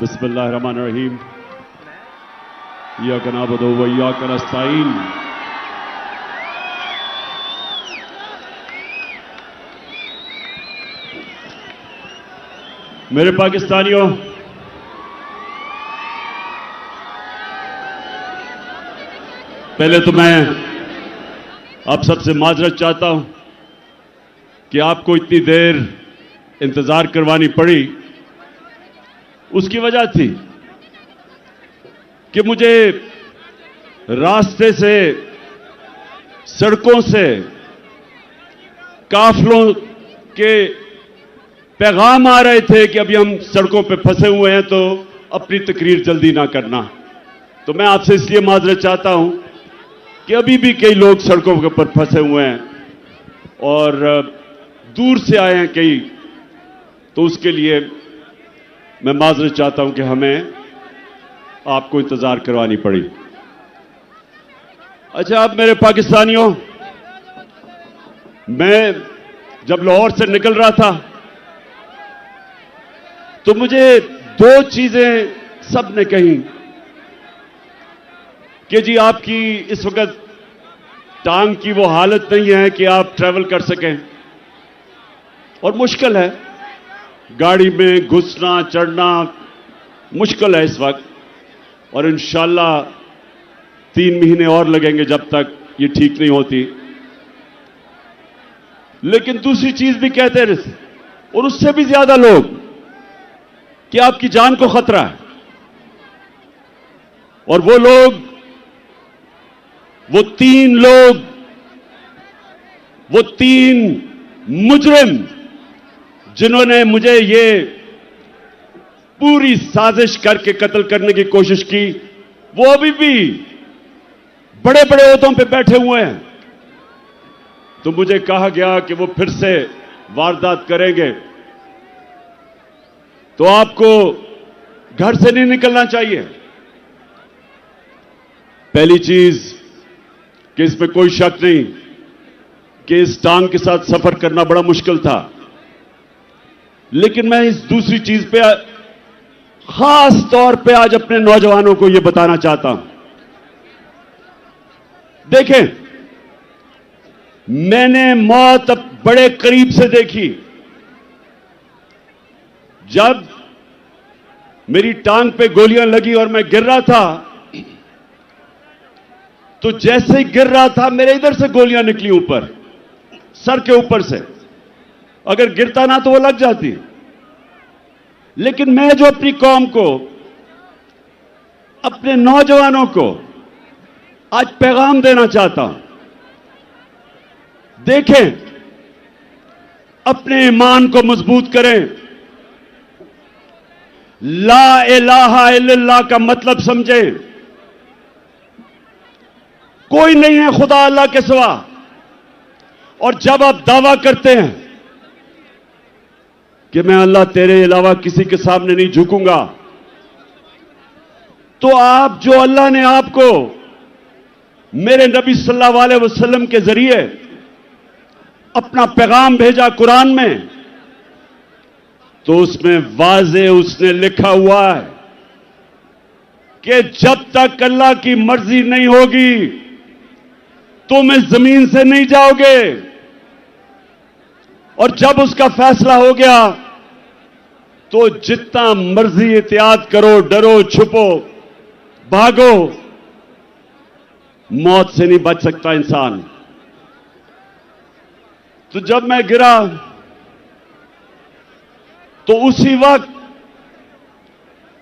बिस्मिल्लाहिर्रहमानिर्रहीम। इय्याका नअबुदु व इय्याका नस्तईन। मेरे पाकिस्तानियों, पहले तो मैं आप सबसे माजरत चाहता हूं कि आपको इतनी देर इंतजार करवानी पड़ी। उसकी वजह थी कि मुझे रास्ते से, सड़कों से काफिलों के पैगाम आ रहे थे कि अभी हम सड़कों पे फंसे हुए हैं, तो अपनी तकरीर जल्दी ना करना। तो मैं आपसे इसलिए माजरत चाहता हूं कि अभी भी कई लोग सड़कों के ऊपर फंसे हुए हैं और दूर से आए हैं कई, तो उसके लिए मैं माजरत चाहता हूं कि हमें आपको इंतजार करवानी पड़ी। अच्छा, अब मेरे पाकिस्तानियों, मैं जब लाहौर से निकल रहा था तो मुझे दो चीजें सबने कही कि जी आपकी इस वक्त टांग की वो हालत नहीं है कि आप ट्रैवल कर सकें और मुश्किल है, गाड़ी में घुसना चढ़ना मुश्किल है इस वक्त, और इंशाअल्लाह 3 महीने और लगेंगे जब तक ये ठीक नहीं होती। लेकिन दूसरी चीज भी कहते रहे, और उससे भी ज्यादा लोग, कि आपकी जान को खतरा है। और वो लोग, वो 3 लोग, वो 3 मुजरिम जिन्होंने मुझे ये पूरी साजिश करके कत्ल करने की कोशिश की, वो अभी भी बड़े बड़े ओहदों पे बैठे हुए हैं। तो मुझे कहा गया कि वो फिर से वारदात करेंगे, तो आपको घर से नहीं निकलना चाहिए। पहली चीज कि इसमें कोई शक नहीं कि इस टांग के साथ सफर करना बड़ा मुश्किल था, लेकिन मैं इस दूसरी चीज पे खास तौर पे आज अपने नौजवानों को यह बताना चाहता हूं। देखें, मैंने मौत अब बड़े करीब से देखी। जब मेरी टांग पे गोलियां लगी और मैं गिर रहा था, तो जैसे ही गिर रहा था मेरे इधर से गोलियां निकली ऊपर, सर के ऊपर से। अगर गिरता ना तो वो लग जाती। लेकिन मैं जो अपनी कौम को, अपने नौजवानों को आज पैगाम देना चाहता हूं, देखें, अपने ईमान को मजबूत करें। ला इलाहा इल्लल्लाह का मतलब समझें। कोई नहीं है खुदा अल्लाह के सिवा। और जब आप दावा करते हैं कि मैं अल्लाह तेरे अलावा किसी के सामने नहीं झुकूंगा, तो आप जो अल्लाह ने आपको मेरे नबी सल्लल्लाहु अलैहि वसल्लम के जरिए अपना पैगाम भेजा कुरान में, तो उसमें वाज़े उसने लिखा हुआ है कि जब तक अल्लाह की मर्जी नहीं होगी तुम इस जमीन से नहीं जाओगे, और जब उसका फैसला हो गया तो जितना मर्जी एहतियात करो, डरो, छुपो, भागो, मौत से नहीं बच सकता इंसान। तो जब मैं गिरा तो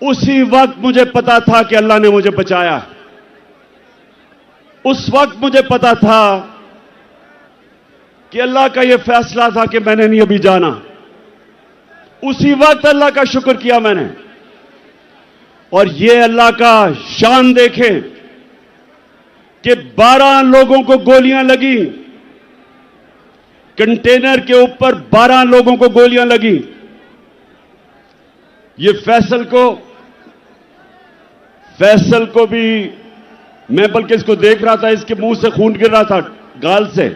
उसी वक्त मुझे पता था कि अल्लाह ने मुझे बचाया। उस वक्त मुझे पता था कि अल्लाह का यह फैसला था कि मैंने नहीं अभी जाना। उसी वक्त अल्लाह का शुक्र किया मैंने। और यह अल्लाह का शान देखें कि 12 लोगों को गोलियां लगी, कंटेनर के ऊपर 12 लोगों को गोलियां लगी। ये फैसल को भी, मैं बल्कि इसको देख रहा था, इसके मुंह से खून गिर रहा था, गाल से।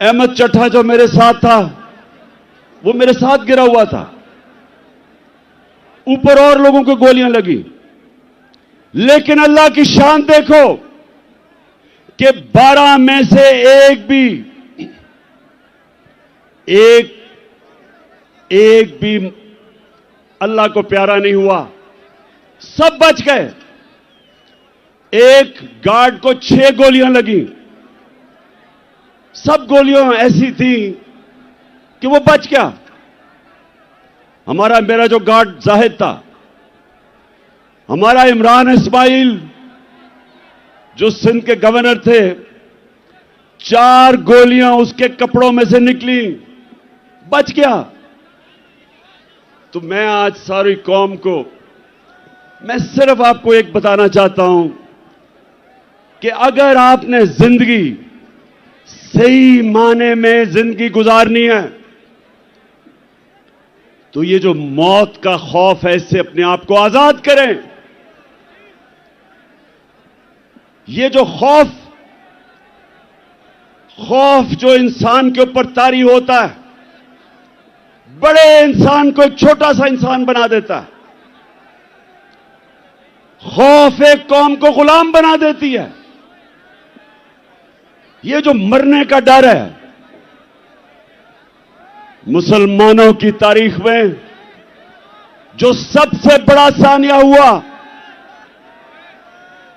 अहमद चट्टा जो मेरे साथ था, वो मेरे साथ गिरा हुआ था। ऊपर और लोगों को गोलियां लगी। लेकिन अल्लाह की शान देखो कि 12 में से एक भी अल्लाह को प्यारा नहीं हुआ, सब बच गए। एक गार्ड को 6 गोलियां लगी, सब गोलियां ऐसी थी कि वो बच गया। मेरा जो गार्ड जाहिद था, हमारा इमरान इस्माइल जो सिंध के गवर्नर थे, 4 गोलियां उसके कपड़ों में से निकली, बच गया। तो मैं आज सारी कौम को, मैं सिर्फ आपको एक बताना चाहता हूं कि अगर आपने जिंदगी सही माने में जिंदगी गुजारनी है तो ये जो मौत का खौफ है, इससे अपने आप को आजाद करें। ये जो खौफ जो इंसान के ऊपर तारी होता है, बड़े इंसान को एक छोटा सा इंसान बना देता है। खौफ एक कौम को गुलाम बना देती है। ये जो मरने का डर है, मुसलमानों की तारीख में जो सबसे बड़ा सानिया हुआ,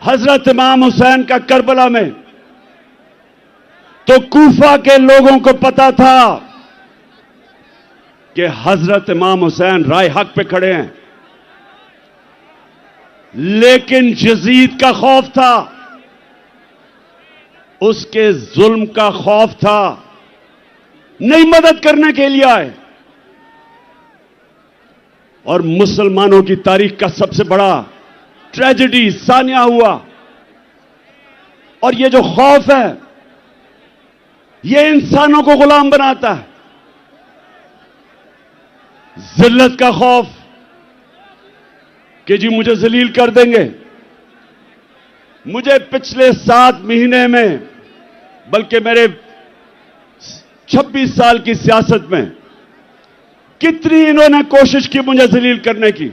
हजरत इमाम हुसैन का करबला में, तो कूफा के लोगों को पता था कि हजरत इमाम हुसैन राय हक पे खड़े हैं, लेकिन यजीद का खौफ था, उसके जुल्म का खौफ था, नहीं मदद करने के लिए आए। और मुसलमानों की तारीख का सबसे बड़ा ट्रेजेडी सानिया हुआ। और ये जो खौफ है, ये इंसानों को गुलाम बनाता है। जिल्लत का खौफ कि जी मुझे जलील कर देंगे। मुझे पिछले 7 महीने में, बल्कि मेरे 26 साल की सियासत में, कितनी इन्होंने कोशिश की मुझे जलील करने की,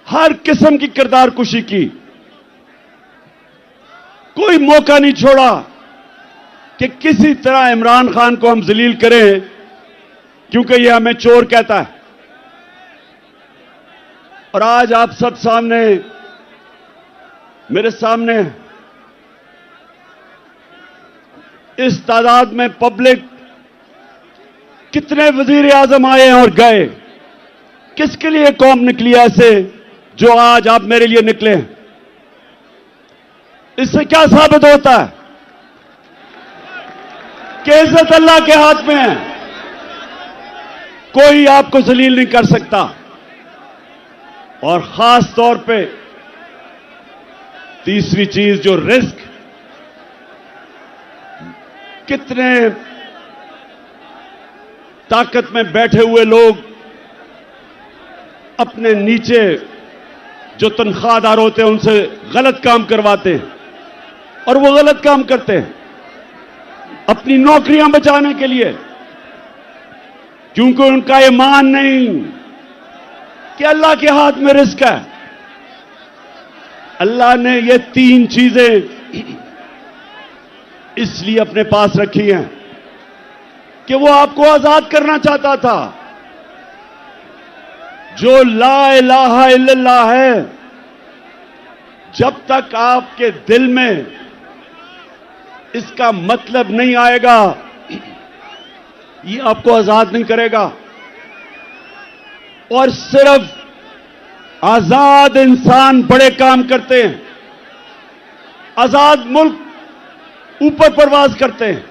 हर किस्म की किरदार कुशी की, कोई मौका नहीं छोड़ा कि किसी तरह इमरान खान को हम जलील करें, क्योंकि यह हमें चोर कहता है। और आज आप सब सामने, मेरे सामने इस तादाद में पब्लिक, कितने वजीर आजम आए और गए, किसके लिए कौम निकली ऐसे जो आज आप मेरे लिए निकले हैं? इससे क्या साबित होता है कि इज्जत अल्लाह के हाथ में है, कोई आपको जलील नहीं कर सकता। और खास तौर पे तीसरी चीज, जो रिस्क, कितने ताकत में बैठे हुए लोग अपने नीचे जो तनख्वाहदार होते हैं उनसे गलत काम करवाते हैं, और वो गलत काम करते हैं अपनी नौकरियां बचाने के लिए, क्योंकि उनका ईमान नहीं कि अल्लाह के हाथ में रिस्क है। अल्लाह ने ये 3 चीजें इसलिए अपने पास रखी हैं कि वो आपको आजाद करना चाहता था। जो ला इलाहा इल्लल्लाह है, जब तक आपके दिल में इसका मतलब नहीं आएगा, ये आपको आजाद नहीं करेगा। और सिर्फ आजाद इंसान बड़े काम करते हैं, आजाद मुल्क ऊपर परवाज करते हैं।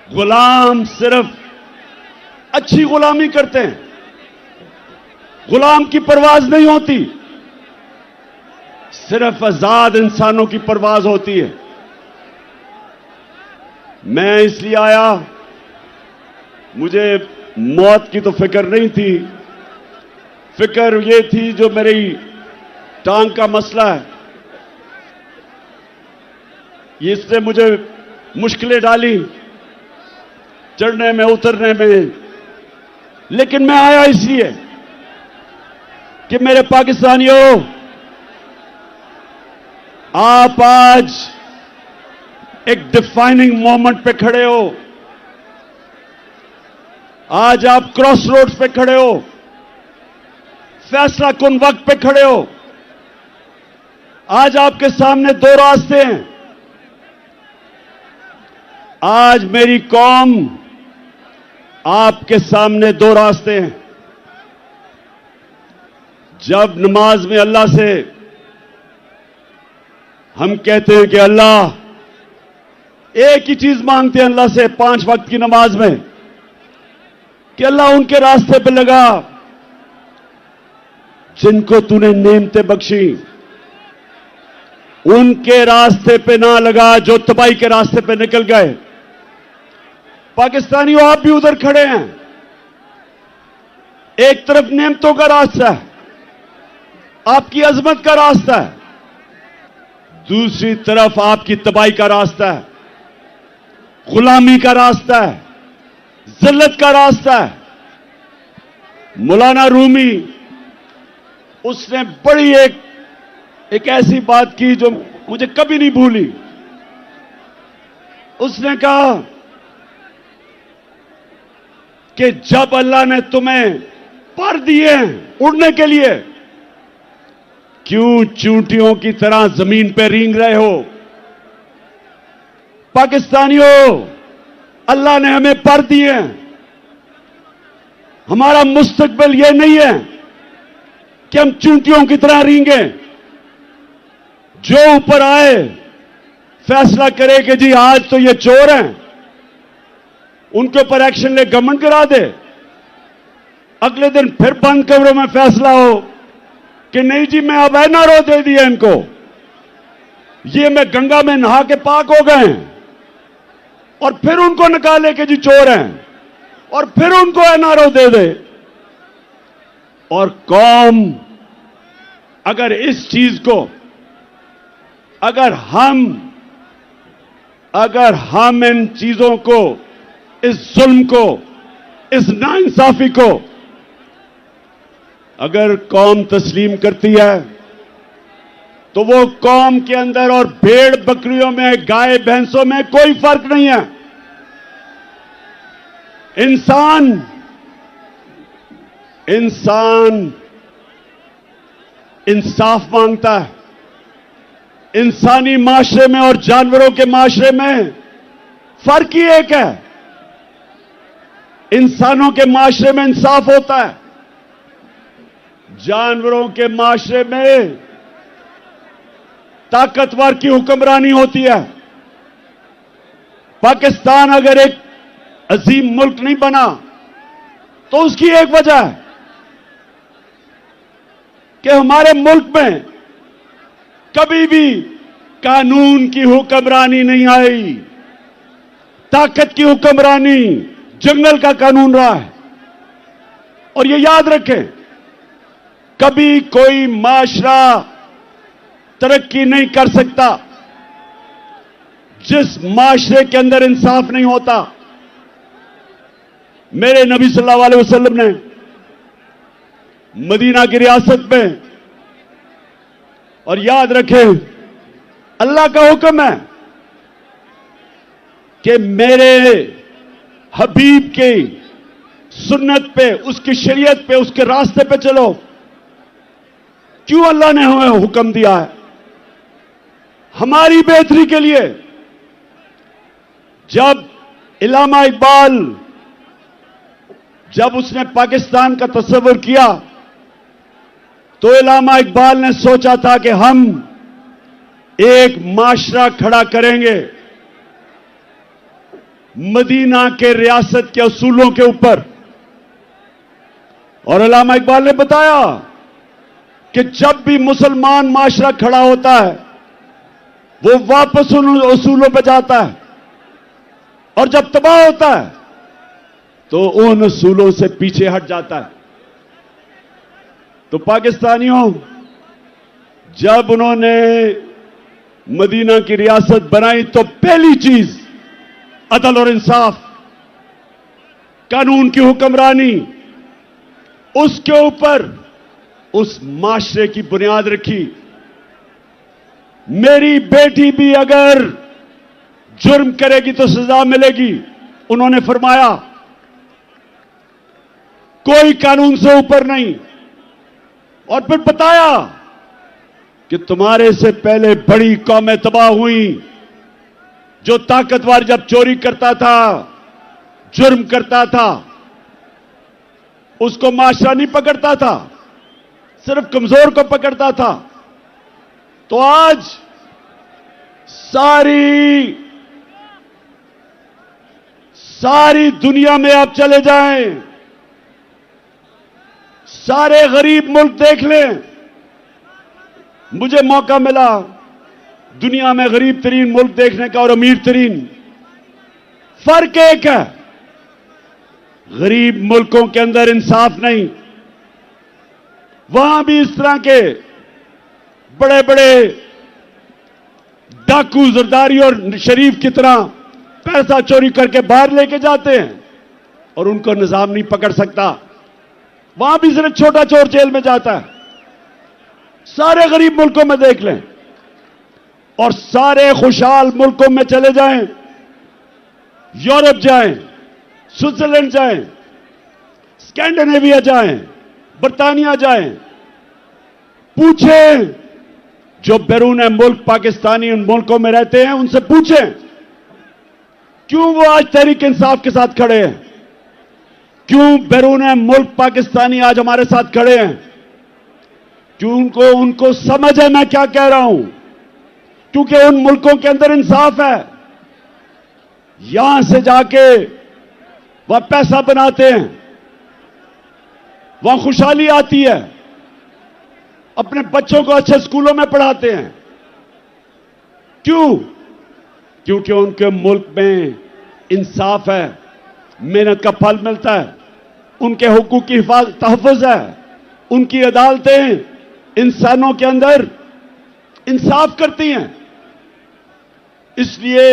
गुलाम सिर्फ अच्छी गुलामी करते हैं, गुलाम की परवाज नहीं होती, सिर्फ आजाद इंसानों की परवाज होती है। मैं इसलिए आया, मुझे मौत की तो फिक्र नहीं थी, फिक्र ये थी जो मेरी टांग का मसला है, इसने मुझे मुश्किलें डाली चढ़ने में उतरने में। लेकिन मैं आया इसलिए कि मेरे पाकिस्तानियों, आप आज एक डिफाइनिंग मोमेंट पे खड़े हो। आज आप क्रॉस रोड्स पे खड़े हो, फैसला कुन वक्त पे खड़े हो। आज आपके सामने दो रास्ते हैं। आज मेरी कौम, आपके सामने दो रास्ते हैं। जब नमाज में अल्लाह से हम कहते हैं कि अल्लाह, एक ही चीज मांगते हैं अल्लाह से 5 वक्त की नमाज में कि अल्लाह उनके रास्ते पे लगा जिनको तूने नेमतें बख्शी, उनके रास्ते पे ना लगा जो तबाही के रास्ते पे निकल गए। पाकिस्तानियों, आप भी उधर खड़े हैं। एक तरफ नेमतों का रास्ता है, आपकी अजमत का रास्ता है, दूसरी तरफ आपकी तबाही का रास्ता है, गुलामी का रास्ता है, जिल्लत का रास्ता है। मौलाना रूमी, उसने बड़ी एक ऐसी बात की जो मुझे कभी नहीं भूली। उसने कहा कि जब अल्लाह ने तुम्हें पर दिए हैं उड़ने के लिए, क्यों चूंटियों की तरह जमीन पे रेंग रहे हो? पाकिस्तानियों, अल्लाह ने हमें पर दिए हैं। हमारा मुस्तकबिल यह नहीं है कि हम चूंटियों की तरह रेंगे। जो ऊपर आए फैसला करे कि जी आज तो ये चोर हैं, उनके ऊपर एक्शन ले, गवर्नमेंट गिरा दे। अगले दिन फिर बंद कमरों में फैसला हो कि नहीं जी, मैं अब एनआरओ दे दिया इनको, ये मैं गंगा में नहा के पाक हो गए हैं, और फिर उनको निकाले कि जी चोर हैं, और फिर उनको एनआरओ दे दे। और कौम अगर इस चीज को, अगर हम इन चीजों को, इस जुल्म को, इस नाइंसाफी को अगर कौम तस्लीम करती है, तो वो कौम के अंदर और भेड़ बकरियों में, गाय भैंसों में कोई फर्क नहीं है। इंसान इंसाफ मांगता है। इंसानी माशरे में और जानवरों के माशरे में फर्क ही एक है। इंसानों के माशरे में इंसाफ होता है, जानवरों के माशरे में ताकतवर की हुक्मरानी होती है। पाकिस्तान अगर एक अजीम मुल्क नहीं बना तो उसकी एक वजह है कि हमारे मुल्क में कभी भी कानून की हुक्मरानी नहीं आई, ताकत की हुक्मरानी, जंगल का कानून रहा है। और ये याद रखें, कभी कोई माशरा तरक्की नहीं कर सकता जिस माशरे के अंदर इंसाफ नहीं होता। मेरे नबी सल्लल्लाहु अलैहि वसल्लम ने मदीना की रियासत में, और याद रखें अल्लाह का हुक्म है कि मेरे हबीब के सुन्नत पे, उसकी शरीयत पे, उसके रास्ते पे चलो। क्यों अल्लाह ने हमें हुक्म दिया है? हमारी बेहतरी के लिए। जब इल्लामा इकबाल, जब उसने पाकिस्तान का तस्वर किया, तो इल्लामा इकबाल ने सोचा था कि हम एक माशरा खड़ा करेंगे मदीना के रियासत के असूलों के ऊपर। और इल्लामा इकबाल ने बताया कि जब भी मुसलमान माशरा खड़ा होता है, वो वापस उन असूलों पर जाता है, और जब तबाह होता है तो उन असूलों से पीछे हट जाता है। तो पाकिस्तानियों, जब उन्होंने मदीना की रियासत बनाई तो पहली चीज अदल और इंसाफ, कानून की हुक्मरानी, उसके ऊपर उस माशरे की बुनियाद रखी। मेरी बेटी भी अगर जुर्म करेगी तो सजा मिलेगी। उन्होंने फरमाया कोई कानून से ऊपर नहीं। और फिर बताया कि तुम्हारे से पहले बड़ी कौमें तबाह हुई। जो ताकतवर जब चोरी करता था, जुर्म करता था, उसको माशरा नहीं पकड़ता था, सिर्फ कमजोर को पकड़ता था। तो आज सारी दुनिया में आप चले जाएं, सारे गरीब मुल्क देख लें। मुझे मौका मिला दुनिया में गरीब तरीन मुल्क देखने का और अमीर तरीन। फर्क एक है, गरीब मुल्कों के अंदर इंसाफ नहीं। वहां भी इस तरह के बड़े बड़े डाकू, जरदारी और शरीफ की तरह पैसा चोरी करके बाहर लेके जाते हैं और उनको निजाम नहीं पकड़ सकता। वहां भी सिर्फ छोटा चोर जेल में जाता है। सारे गरीब मुल्कों में देख लें और सारे खुशहाल मुल्कों में चले जाएं, यूरोप जाएं, स्विट्जरलैंड जाएं, स्कैंडिनेविया जाएं, बर्तानिया जाएं, पूछें जो बैरून मुल्क पाकिस्तानी उन मुल्कों में रहते हैं, उनसे पूछें क्यों वो आज तहरीक इंसाफ के साथ खड़े हैं, क्यों बैरून मुल्क पाकिस्तानी आज हमारे साथ खड़े हैं, क्यों उनको समझ है मैं क्या कह रहा हूं, क्योंकि उन मुल्कों के अंदर इंसाफ है। यहां से जाके वह पैसा बनाते हैं, वहां खुशहाली आती है, अपने बच्चों को अच्छे स्कूलों में पढ़ाते हैं। क्यों? क्योंकि उनके मुल्क में इंसाफ है, मेहनत का फल मिलता है, उनके हुकूक की तहफ़्फ़ुज़ है, उनकी अदालतें इंसानों के अंदर इंसाफ करती हैं, इसलिए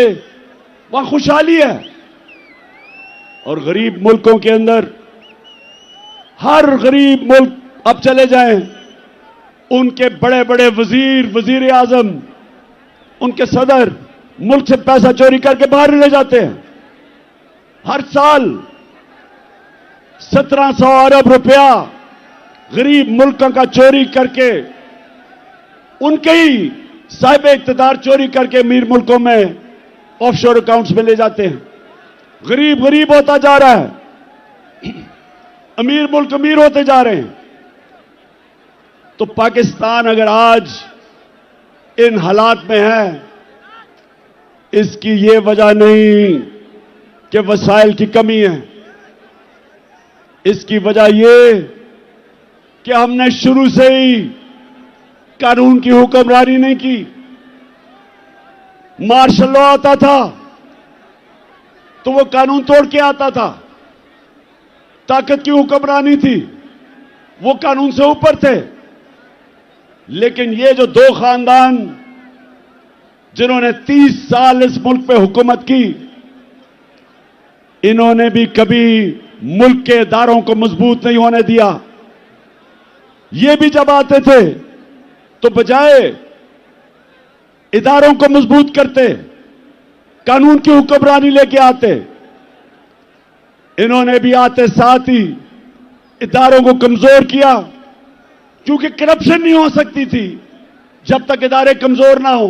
वहां खुशहाली है। और गरीब मुल्कों के अंदर हर गरीब मुल्क अब चले जाएं, उनके बड़े बड़े वजीर आजम, उनके सदर मुल्क से पैसा चोरी करके बाहर ले जाते हैं। हर साल 1700 अरब रुपया गरीब मुल्कों का चोरी करके, उनके ही साहिब इक़्तिदार चोरी करके अमीर मुल्कों में ऑफशोर अकाउंट्स में ले जाते हैं। गरीब होता जा रहा है, अमीर मुल्क अमीर होते जा रहे हैं। तो पाकिस्तान अगर आज इन हालात में है, इसकी ये वजह नहीं कि वसाइल की कमी है, इसकी वजह ये कि हमने शुरू से ही कानून की हुक्मरानी नहीं की। मार्शल लॉ आता था तो वो कानून तोड़ के आता था, ताकत की हुक्मरानी थी, वो कानून से ऊपर थे। लेकिन ये जो दो खानदान जिन्होंने 30 साल इस मुल्क पे हुकूमत की, इन्होंने भी कभी मुल्क के इदारों को मजबूत नहीं होने दिया। ये भी जब आते थे तो बजाय इदारों को मजबूत करते, कानून की हुक्मरानी लेके आते, इन्होंने भी आते साथ ही इदारों को कमजोर किया, क्योंकि करप्शन नहीं हो सकती थी जब तक इदारे कमजोर ना हो।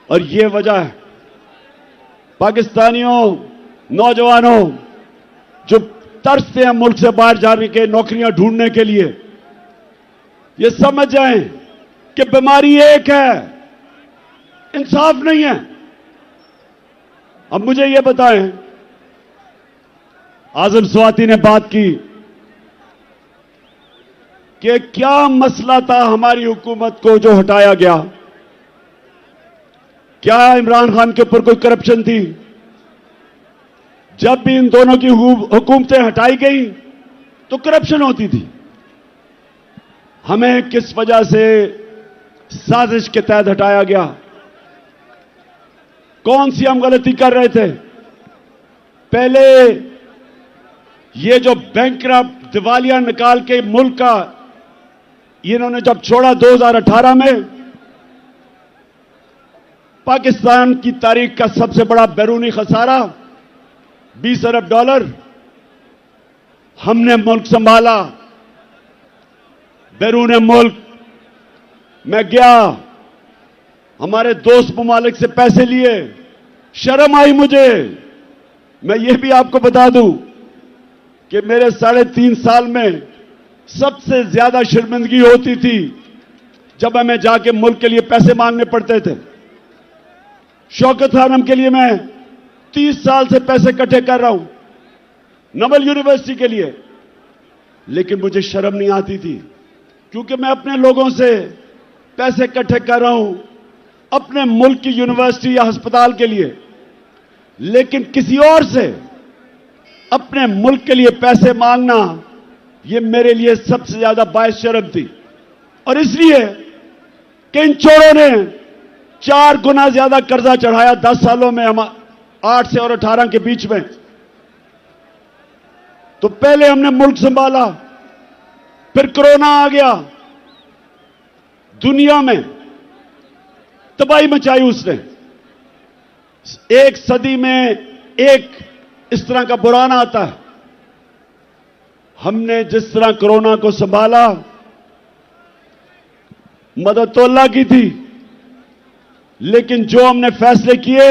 और ये वजह है पाकिस्तानियों, नौजवानों जो तरसते हैं मुल्क से बाहर जाने के, नौकरियां ढूंढने के लिए, ये समझ जाएं कि बीमारी एक है, इंसाफ नहीं है। अब मुझे ये बताएं, आजम स्वाति ने बात की कि क्या मसला था हमारी हुकूमत को जो हटाया गया? क्या इमरान खान के ऊपर कोई करप्शन थी? जब भी इन दोनों की हुकूमतें हटाई गई तो करप्शन होती थी। हमें किस वजह से साजिश के तहत हटाया गया? कौन सी हम गलती कर रहे थे? पहले ये जो बैंकरप्ट दिवालिया निकाल के मुल्क का इन्होंने जब छोड़ा 2018 में, पाकिस्तान की तारीख का सबसे बड़ा बैरूनी खसारा $20 अरब। हमने मुल्क संभाला, बैरून मुल्क मैं गया, हमारे दोस्त ममालिक से पैसे लिए, शर्म आई मुझे। मैं ये भी आपको बता दूं कि मेरे 3.5 साल में सबसे ज्यादा शर्मिंदगी होती थी जब हमें जाके मुल्क के लिए पैसे मांगने पड़ते थे। शौकत खानम के लिए मैं 30 साल से पैसे इकट्ठे कर रहा हूं, नवल यूनिवर्सिटी के लिए, लेकिन मुझे शर्म नहीं आती थी क्योंकि मैं अपने लोगों से पैसे इकट्ठे कर रहा हूं अपने मुल्क की यूनिवर्सिटी या अस्पताल के लिए, लेकिन किसी और से अपने मुल्क के लिए पैसे मांगना यह मेरे लिए सबसे ज्यादा बायस शर्म थी। और इसलिए कि इन चोरों ने 4 गुना ज्यादा कर्जा चढ़ाया 10 सालों में, हम 8 से और 18 के बीच में। तो पहले हमने मुल्क संभाला, फिर कोरोना आ गया, दुनिया में तबाही मचाई उसने। एक सदी में एक इस तरह का बुराना आता है। हमने जिस तरह कोरोना को संभाला, मदद तो अल्लाह की थी, लेकिन जो हमने फैसले किए,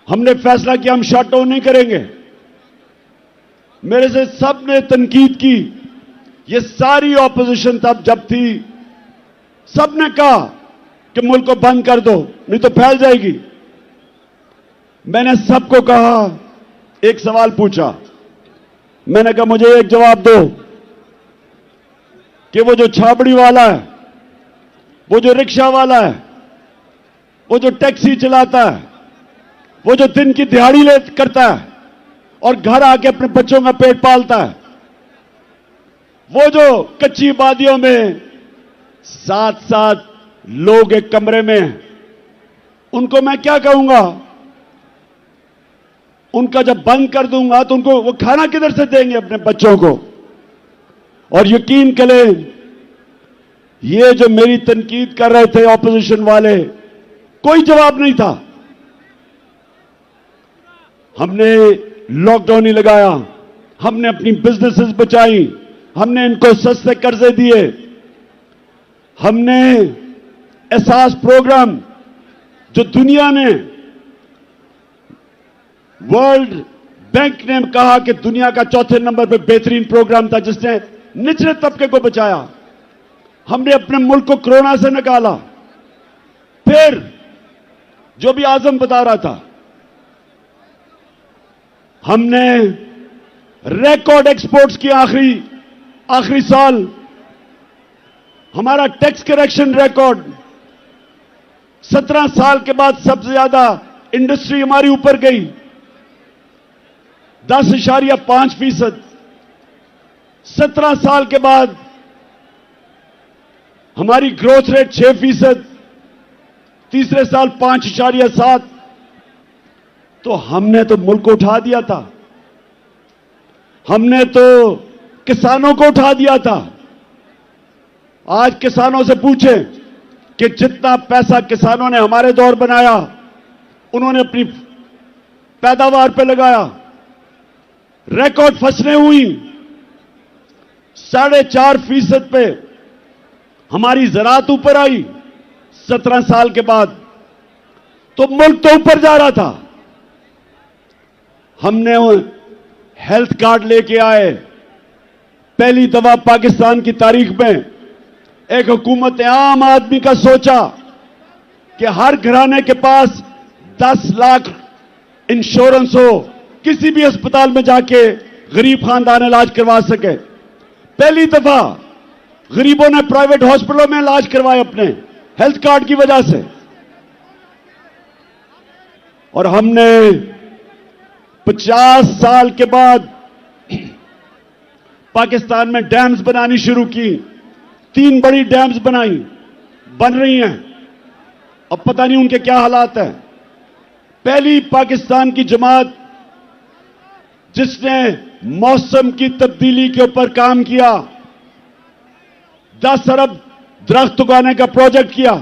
हमने फैसला किया हम शट डाउन नहीं करेंगे। मेरे से सबने तनकीद की, ये सारी ऑपोजिशन तब जब थी, सबने कहा कि मुल्क को बंद कर दो नहीं तो फैल जाएगी। मैंने सबको कहा, एक सवाल पूछा, मैंने कहा मुझे एक जवाब दो कि वो जो छाबड़ी वाला है, वो जो रिक्शा वाला है, वो जो टैक्सी चलाता है, वो जो दिन की दिहाड़ी ले करता है और घर आके अपने बच्चों का पेट पालता है, वो जो कच्ची वादियों में 7-7 लोग एक कमरे में हैं, उनको मैं क्या कहूंगा? उनका जब बंद कर दूंगा तो उनको वो खाना किधर से देंगे अपने बच्चों को? और यकीन करें, ये जो मेरी तनकीद कर रहे थे ऑपोजिशन वाले, कोई जवाब नहीं था। हमने लॉकडाउन ही लगाया, हमने अपनी बिजनेसेस बचाई, हमने इनको सस्ते कर्जे दिए, हमने एहसास प्रोग्राम जो दुनिया ने, वर्ल्ड बैंक ने कहा कि दुनिया का 4थे नंबर पर बेहतरीन प्रोग्राम था जिसने निचले तबके को बचाया, हमने अपने मुल्क को कोरोना से निकाला। फिर जो भी आजम बता रहा था, हमने रिकॉर्ड एक्सपोर्ट्स की। आखिरी साल हमारा टैक्स करेक्शन रिकॉर्ड, 17 साल के बाद सबसे ज्यादा इंडस्ट्री हमारी ऊपर गई, 10.5%। 17 साल के बाद हमारी ग्रोथ रेट 6%, तीसरे साल 5.7। तो हमने तो मुल्क को उठा दिया था, हमने तो किसानों को उठा दिया था। आज किसानों से पूछें कि जितना पैसा किसानों ने हमारे दौर बनाया, उन्होंने अपनी पैदावार पे लगाया, रिकॉर्ड फसलें हुई, 4.5% पे हमारी ज़राअत ऊपर आई 17 साल के बाद। तो मुल्क तो ऊपर जा रहा था। हमने हेल्थ कार्ड लेके आए, पहली दफा पाकिस्तान की तारीख में एक हुकूमत ने आम आदमी का सोचा कि हर घराने के पास 10 लाख इंश्योरेंस हो, किसी भी अस्पताल में जाके गरीब खानदान इलाज करवा सके। पहली दफा गरीबों ने प्राइवेट हॉस्पिटलों में इलाज करवाए अपने हेल्थ कार्ड की वजह से। और हमने 50 साल के बाद पाकिस्तान में डैम्स बनानी शुरू की। 3 बड़ी डैम्स बन रही हैं। अब पता नहीं उनके क्या हालात हैं। पहली पाकिस्तान की जमात जिसने मौसम की तब्दीली के ऊपर काम किया, 10 अरब दरख्त उगाने का प्रोजेक्ट किया,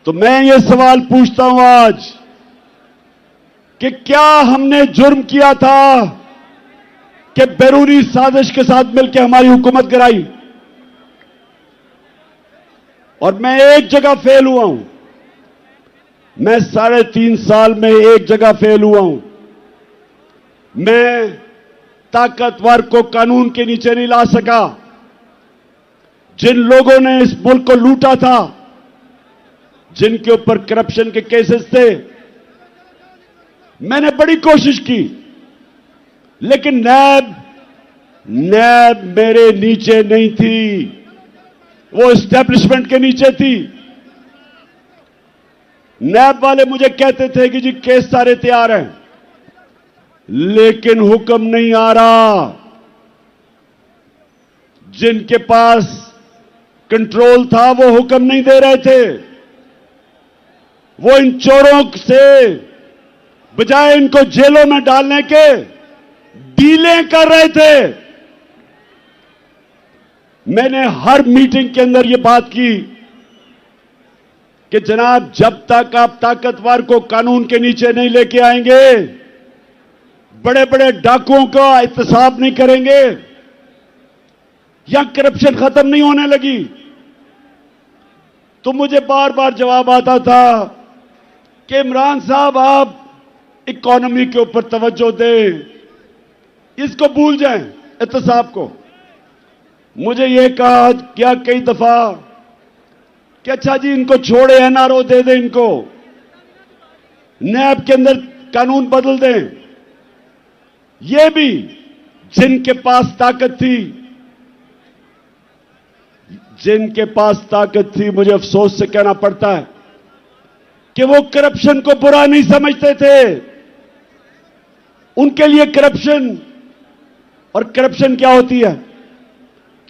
तो मैं ये सवाल पूछता हूं आज कि क्या हमने जुर्म किया था कि बैरूनी साजिश के साथ मिलकर हमारी हुकूमत गिराई? और मैं एक जगह फेल हुआ हूं, मैं 3.5 साल में एक जगह फेल हुआ हूं। मैं ताकतवर को कानून के नीचे नहीं ला सका। जिन लोगों ने इस मुल्क को लूटा था, जिनके ऊपर करप्शन के केसेस थे, मैंने बड़ी कोशिश की, लेकिन नैब मेरे नीचे नहीं थी, वो एस्टेब्लिशमेंट के नीचे थी। नैब वाले मुझे कहते थे कि जी केस सारे तैयार हैं, लेकिन हुक्म नहीं आ रहा। जिनके पास कंट्रोल था वो हुक्म नहीं दे रहे थे। वो इन चोरों से बजाय इनको जेलों में डालने के डीलें कर रहे थे। मैंने हर मीटिंग के अंदर यह बात की कि जनाब, जब तक आप ताकतवर को कानून के नीचे नहीं लेके आएंगे, बड़े बड़े डाकुओं का एहतसाब नहीं करेंगे, या करप्शन खत्म नहीं होने लगी। तो मुझे बार बार जवाब आता था कि इमरान साहब, आप इकोनॉमी के ऊपर तवज्जो दें, इसको भूल जाएं, एहतसाब को। मुझे यह कहा क्या कई दफा कि अच्छा जी, इनको छोड़े, एनआरओ दे दें, इनको नैब के अंदर कानून बदल दें। ये भी जिनके पास ताकत थी, मुझे अफसोस से कहना पड़ता है कि वो करप्शन को बुरा नहीं समझते थे। उनके लिए करप्शन, और करप्शन क्या होती है?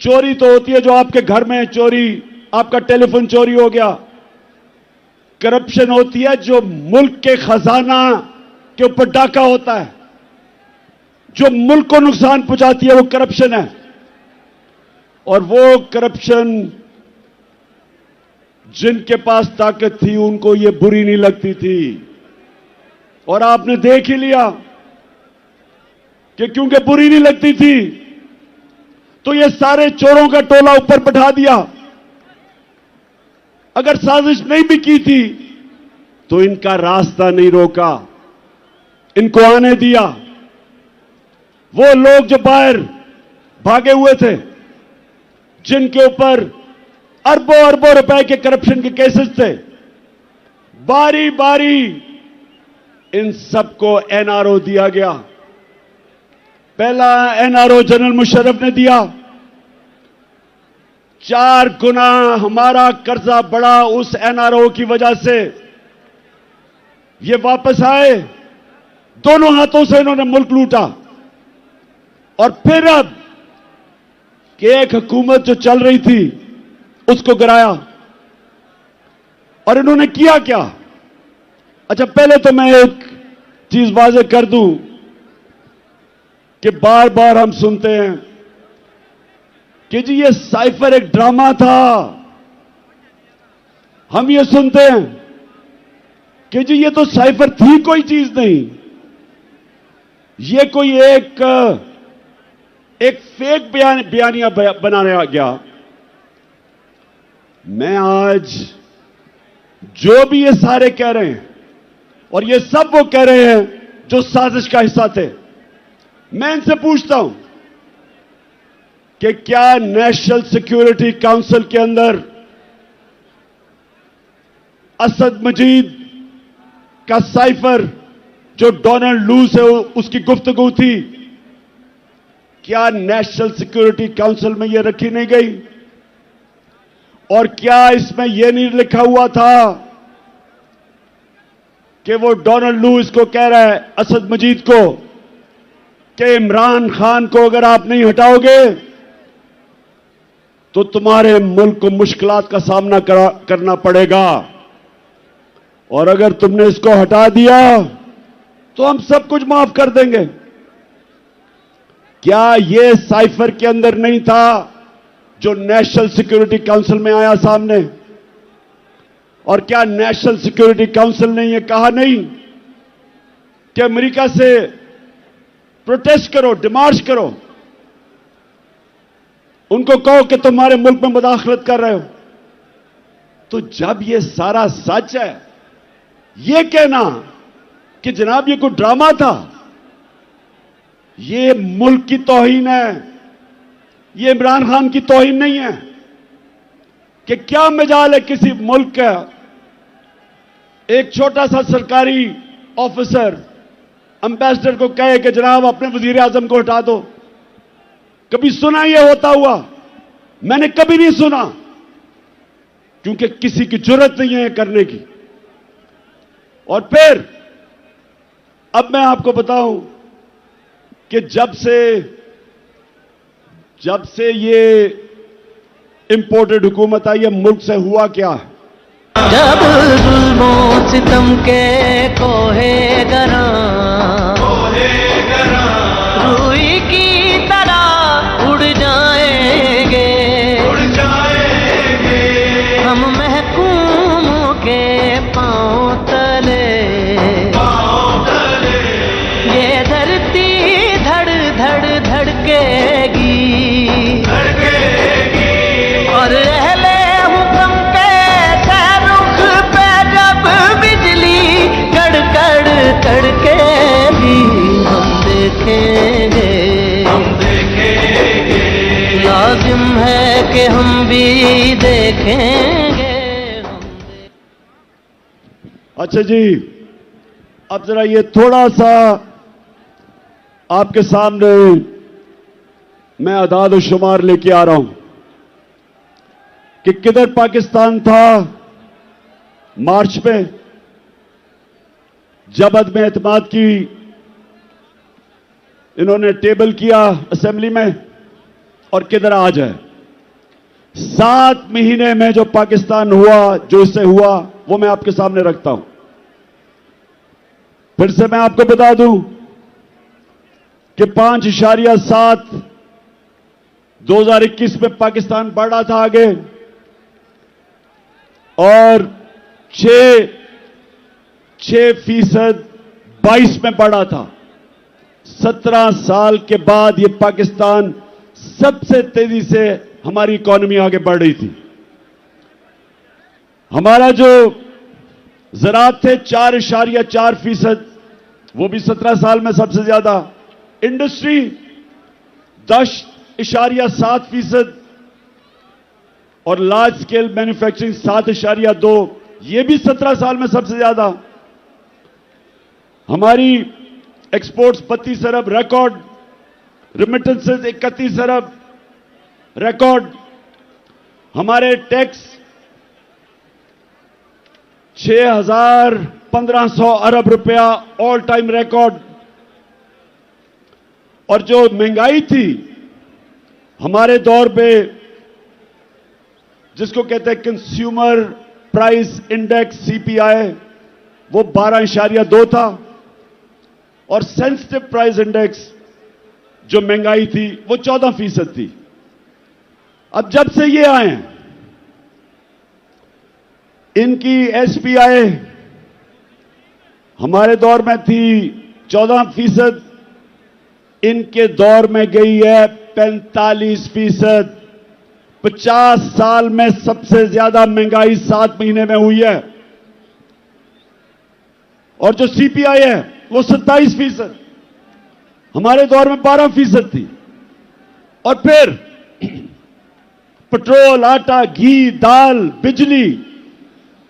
चोरी तो होती है जो आपके घर में चोरी, आपका टेलीफोन चोरी हो गया। करप्शन होती है जो मुल्क के खजाना के ऊपर डाका होता है, जो मुल्क को नुकसान पहुंचाती है, वो करप्शन है। और वो करप्शन जिनके पास ताकत थी, उनको ये बुरी नहीं लगती थी। और आपने देख ही लिया कि क्योंकि बुरी नहीं लगती थी, तो ये सारे चोरों का टोला ऊपर बैठा दिया। अगर साजिश नहीं भी की थी तो इनका रास्ता नहीं रोका, इनको आने दिया। वो लोग जो बाहर भागे हुए थे, जिनके ऊपर अरबों अरबों रुपए के करप्शन के केसेस थे, बारी बारी इन सबको एनआरओ दिया गया। पहला एनआरओ जनरल मुशर्रफ ने दिया। 4 गुना हमारा कर्जा बढ़ा उस एनआरओ की वजह से। ये वापस आए, दोनों हाथों से इन्होंने मुल्क लूटा। और फिर अब कि एक हुकूमत जो चल रही थी उसको गिराया। और इन्होंने किया क्या? अच्छा, पहले तो मैं एक चीज वाज़ेह कर दूं कि बार बार हम सुनते हैं कि जी ये साइफर एक ड्रामा था। हम ये सुनते हैं कि जी ये तो साइफर थी कोई चीज नहीं, ये कोई एक फेक बयानिया बनाया गया। मैं आज जो भी ये सारे कह रहे हैं, और ये सब वो कह रहे हैं जो साजिश का हिस्सा थे, मैं इनसे पूछता हूं कि क्या नेशनल सिक्योरिटी काउंसिल के अंदर असद मजीद का साइफर जो डोनाल्ड लू से उसकी गुफ्तगू थी, क्या नेशनल सिक्योरिटी काउंसिल में यह रखी नहीं गई? और क्या इसमें यह नहीं लिखा हुआ था कि वो डोनाल्ड लू इसको कह रहा है असद मजीद को कि इमरान खान को अगर आप नहीं हटाओगे तो तुम्हारे मुल्क को मुश्किलात का सामना करना पड़ेगा, और अगर तुमने इसको हटा दिया तो हम सब कुछ माफ कर देंगे। क्या यह साइफर के अंदर नहीं था जो नेशनल सिक्योरिटी काउंसिल में आया सामने? और क्या नेशनल सिक्योरिटी काउंसिल ने यह कहा नहीं कि अमेरिका से प्रोटेस्ट करो, डिमार्च करो, उनको कहो कि तुम्हारे मुल्क में मुदाखलत कर रहे हो? तो जब यह सारा सच है, यह कहना कि जनाब ये कोई ड्रामा था, ये मुल्क की तौहीन है, ये इमरान खान की तौहीन नहीं है। कि क्या मजाल है किसी मुल्क का एक छोटा सा सरकारी ऑफिसर एम्बेसडर को कहे कि जनाब अपने वजीर आजम को हटा दो? कभी सुना यह होता हुआ? मैंने कभी नहीं सुना, क्योंकि किसी की जरूरत नहीं है करने की। और फिर अब मैं आपको बताऊं कि जब से ये इंपोर्टेड हुकूमत आई है, मुल्क से हुआ क्या है? जब जुल्मो सितम के कोहे गरा रूई की तरह उड़ जाएंगे हम महकूमों के पांव तले। ये धरती धड़ धड़ धड़केगी और अहले हुक्म के सहरुख पे जब बिजली कड़कड़ कड़केगी हम देखेंगे लाजिम है कि हम भी देखेंगे। अच्छा जी, अब जरा ये थोड़ा सा आपके सामने मैं अदाद और शुमार लेके आ रहा हूं कि किधर पाकिस्तान था मार्च में जब अदम एतमाद की इन्होंने टेबल किया असेंबली में, और किधर आज है। 7 महीने में जो पाकिस्तान हुआ, जो इससे हुआ, वो मैं आपके सामने रखता हूं। फिर से मैं आपको बता दूं कि 5.7 2021 में पाकिस्तान बढ़ रहा था आगे, और 6% 22 में बढ़ा था। 17 साल के बाद ये पाकिस्तान सबसे तेजी से हमारी इकॉनमी आगे बढ़ रही थी। हमारा जो ज़राअत थे 4.4%, वो भी 17 साल में सबसे ज्यादा। इंडस्ट्री 10.7% और लार्ज स्केल मैन्युफैक्चरिंग 7.2, ये भी 17 साल में सबसे ज्यादा। हमारी एक्सपोर्ट्स 32 अरब रिकॉर्ड, रिमिटेंसेस 31 अरब रिकॉर्ड। हमारे टैक्स 6,1500 अरब रुपया ऑल टाइम रिकॉर्ड। और जो महंगाई थी हमारे दौर पे, जिसको कहते हैं कंज्यूमर प्राइस इंडेक्स सीपीआई, वो 12.2 था, और सेंसिटिव प्राइस इंडेक्स जो महंगाई थी वो 14% थी। अब जब से ये आए हैं, इनकी एसपीआई हमारे दौर में थी 14%, इनके दौर में गई है 45%। 50 साल में सबसे ज्यादा महंगाई 7 महीने में हुई है। और जो सीपीआई है वो 27%, हमारे दौर में 12% थी। और फिर पेट्रोल, आटा, घी, दाल, बिजली,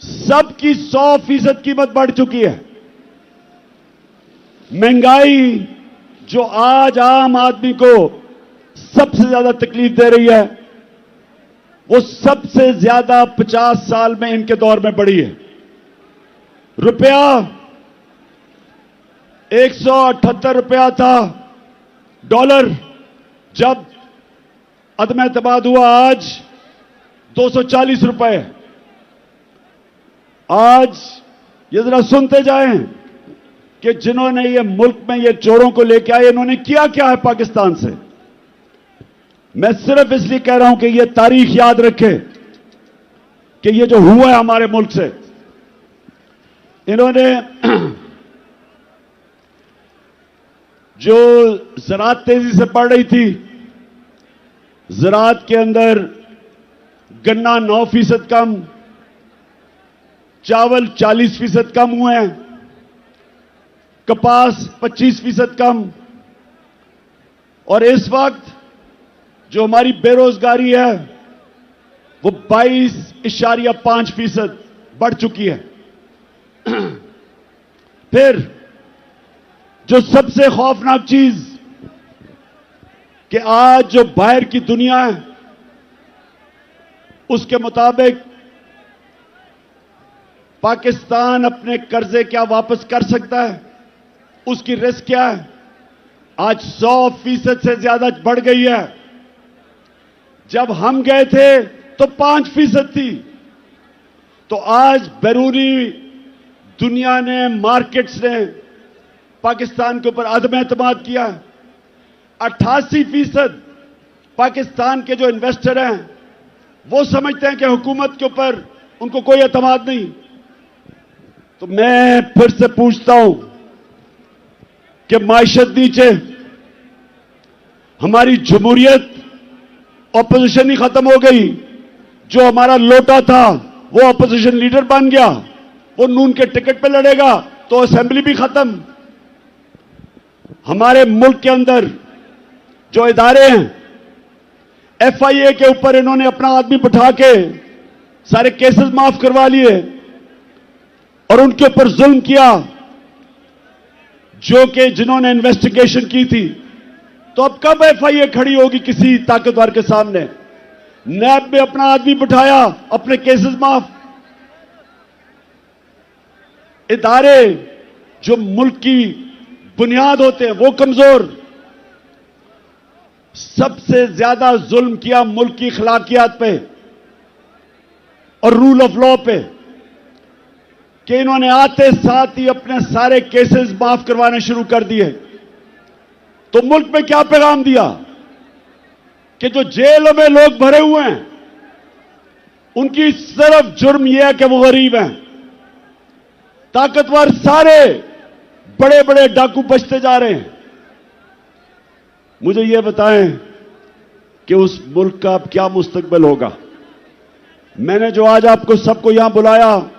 सबकी 100% कीमत बढ़ चुकी है। महंगाई जो आज आम आदमी को सबसे ज्यादा तकलीफ दे रही है, वो सबसे ज्यादा 50 साल में इनके दौर में बढ़ी है। रुपया 178 रुपया था डॉलर जब अदम एतमाद हुआ, आज 240 रुपए। आज ये जरा सुनते जाएं, कि जिन्होंने ये मुल्क में ये चोरों को लेके आए, इन्होंने किया क्या है पाकिस्तान से। मैं सिर्फ इसलिए कह रहा हूं कि ये तारीख याद रखे कि ये जो हुआ है हमारे मुल्क से, इन्होंने जो ज़राअत तेजी से बढ़ रही थी, ज़राअत के अंदर गन्ना 9% कम, चावल 40% कम हुए हैं, कपास 25% कम, और इस वक्त जो हमारी बेरोजगारी है वो 22.5% बढ़ चुकी है। फिर जो सबसे खौफनाक चीज कि आज जो बाहर की दुनिया है उसके मुताबिक पाकिस्तान अपने कर्जे क्या वापस कर सकता है, उसकी रिस्क क्या है, आज 100% से ज्यादा बढ़ गई है। जब हम गए थे तो 5% थी। तो आज बैरूनी दुनिया ने, मार्केट्स ने पाकिस्तान के ऊपर अदम एतमाद किया। 88% पाकिस्तान के जो इन्वेस्टर हैं वो समझते हैं कि हुकूमत के ऊपर उनको कोई एतमाद नहीं। तो मैं फिर से पूछता हूं कि माइशत नीचे, हमारी जमहूरियत ऑपोजिशन ही खत्म हो गई। जो हमारा लोटा था वो ऑपोजिशन लीडर बन गया, वो नून के टिकट पे लड़ेगा तो असेंबली भी खत्म। हमारे मुल्क के अंदर जो इदारे हैं, FIA के ऊपर इन्होंने अपना आदमी बिठा के सारे केसेस माफ करवा लिए और उनके ऊपर जुल्म किया, जो कि जिन्होंने इन्वेस्टिगेशन की थी। तो अब कब FIA खड़ी होगी किसी ताकतवर के सामने? नैब में अपना आदमी बिठाया, अपने केसेस माफ। इदारे जो मुल्क की बुनियाद होते हैं वो कमजोर। सबसे ज्यादा जुल्म किया मुल्क की अखलाकियात पे और रूल ऑफ लॉ पे, कि इन्होंने आते साथ ही अपने सारे केसेस माफ करवाने शुरू कर दिए। तो मुल्क में क्या पैगाम दिया कि जो जेलों में लोग भरे हुए हैं उनकी सिर्फ जुर्म यह है कि वो गरीब हैं। ताकतवर सारे बड़े बड़े डाकू बचते जा रहे हैं। मुझे यह बताएं कि उस मुल्क का अब क्या मुस्तकबिल होगा। मैंने जो आज आपको सबको यहां बुलाया,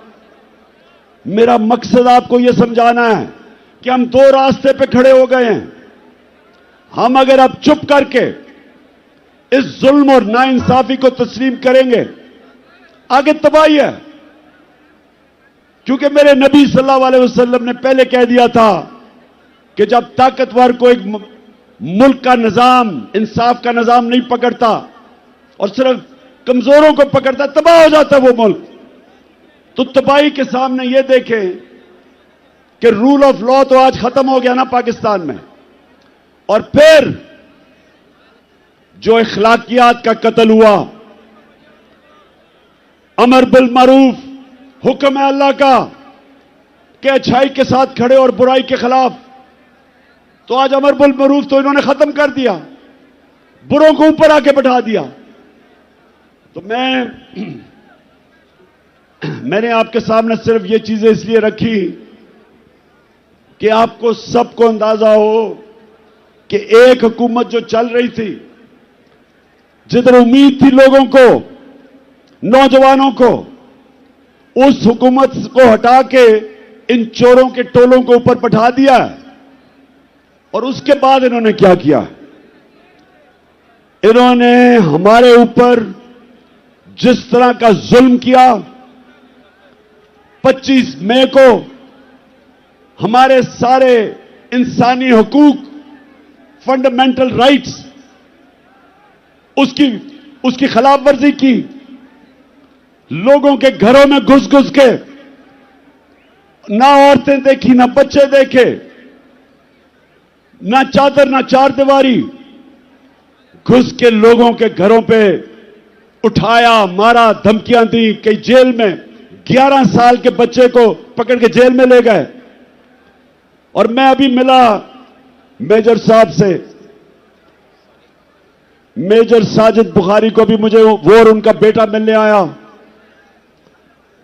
मेरा मकसद आपको यह समझाना है कि हम दो रास्ते पे खड़े हो गए हैं। हम अगर अब चुप करके इस जुल्म और नाइंसाफी को तस्लीम करेंगे, आगे तबाही है। क्योंकि मेरे नबी सल्लल्लाहु अलैहि वसल्लम ने पहले कह दिया था कि जब ताकतवर को एक मुल्क का निजाम, इंसाफ का निजाम नहीं पकड़ता और सिर्फ कमजोरों को पकड़ता, तबाह हो जाता है वो मुल्क। तो तबाही के सामने ये देखें कि रूल ऑफ लॉ तो आज खत्म हो गया ना पाकिस्तान में, और फिर जो अखलाकियात का कत्ल हुआ, अमर बिल मारूफ, हुक्म है अल्लाह का कि अच्छाई के साथ खड़े और बुराई के खिलाफ। तो आज अमर बिल मारूफ तो इन्होंने खत्म कर दिया, बुरों को ऊपर आके बैठा दिया। तो मैंने आपके सामने सिर्फ ये चीजें इसलिए रखी कि आपको सबको अंदाजा हो कि एक हुकूमत जो चल रही थी, जिधर उम्मीद थी लोगों को, नौजवानों को, उस हुकूमत को हटा के इन चोरों के टोलों को ऊपर बैठा दिया। और उसके बाद इन्होंने क्या किया? इन्होंने हमारे ऊपर जिस तरह का जुल्म किया, 25 मई को हमारे सारे इंसानी हकूक, फंडामेंटल राइट्स, उसकी खिलाफ वर्जी की। लोगों के घरों में घुस घुस के ना औरतें देखी, ना बच्चे देखे, ना चादर, ना चारदीवारी, घुस के लोगों के घरों पे उठाया, मारा, धमकियां दी। कई जेल में 11 साल के बच्चे को पकड़ के जेल में ले गए। और मैं अभी मिला मेजर साहब से, मेजर साजिद बुखारी को भी मुझे वो और उनका बेटा मिलने आया।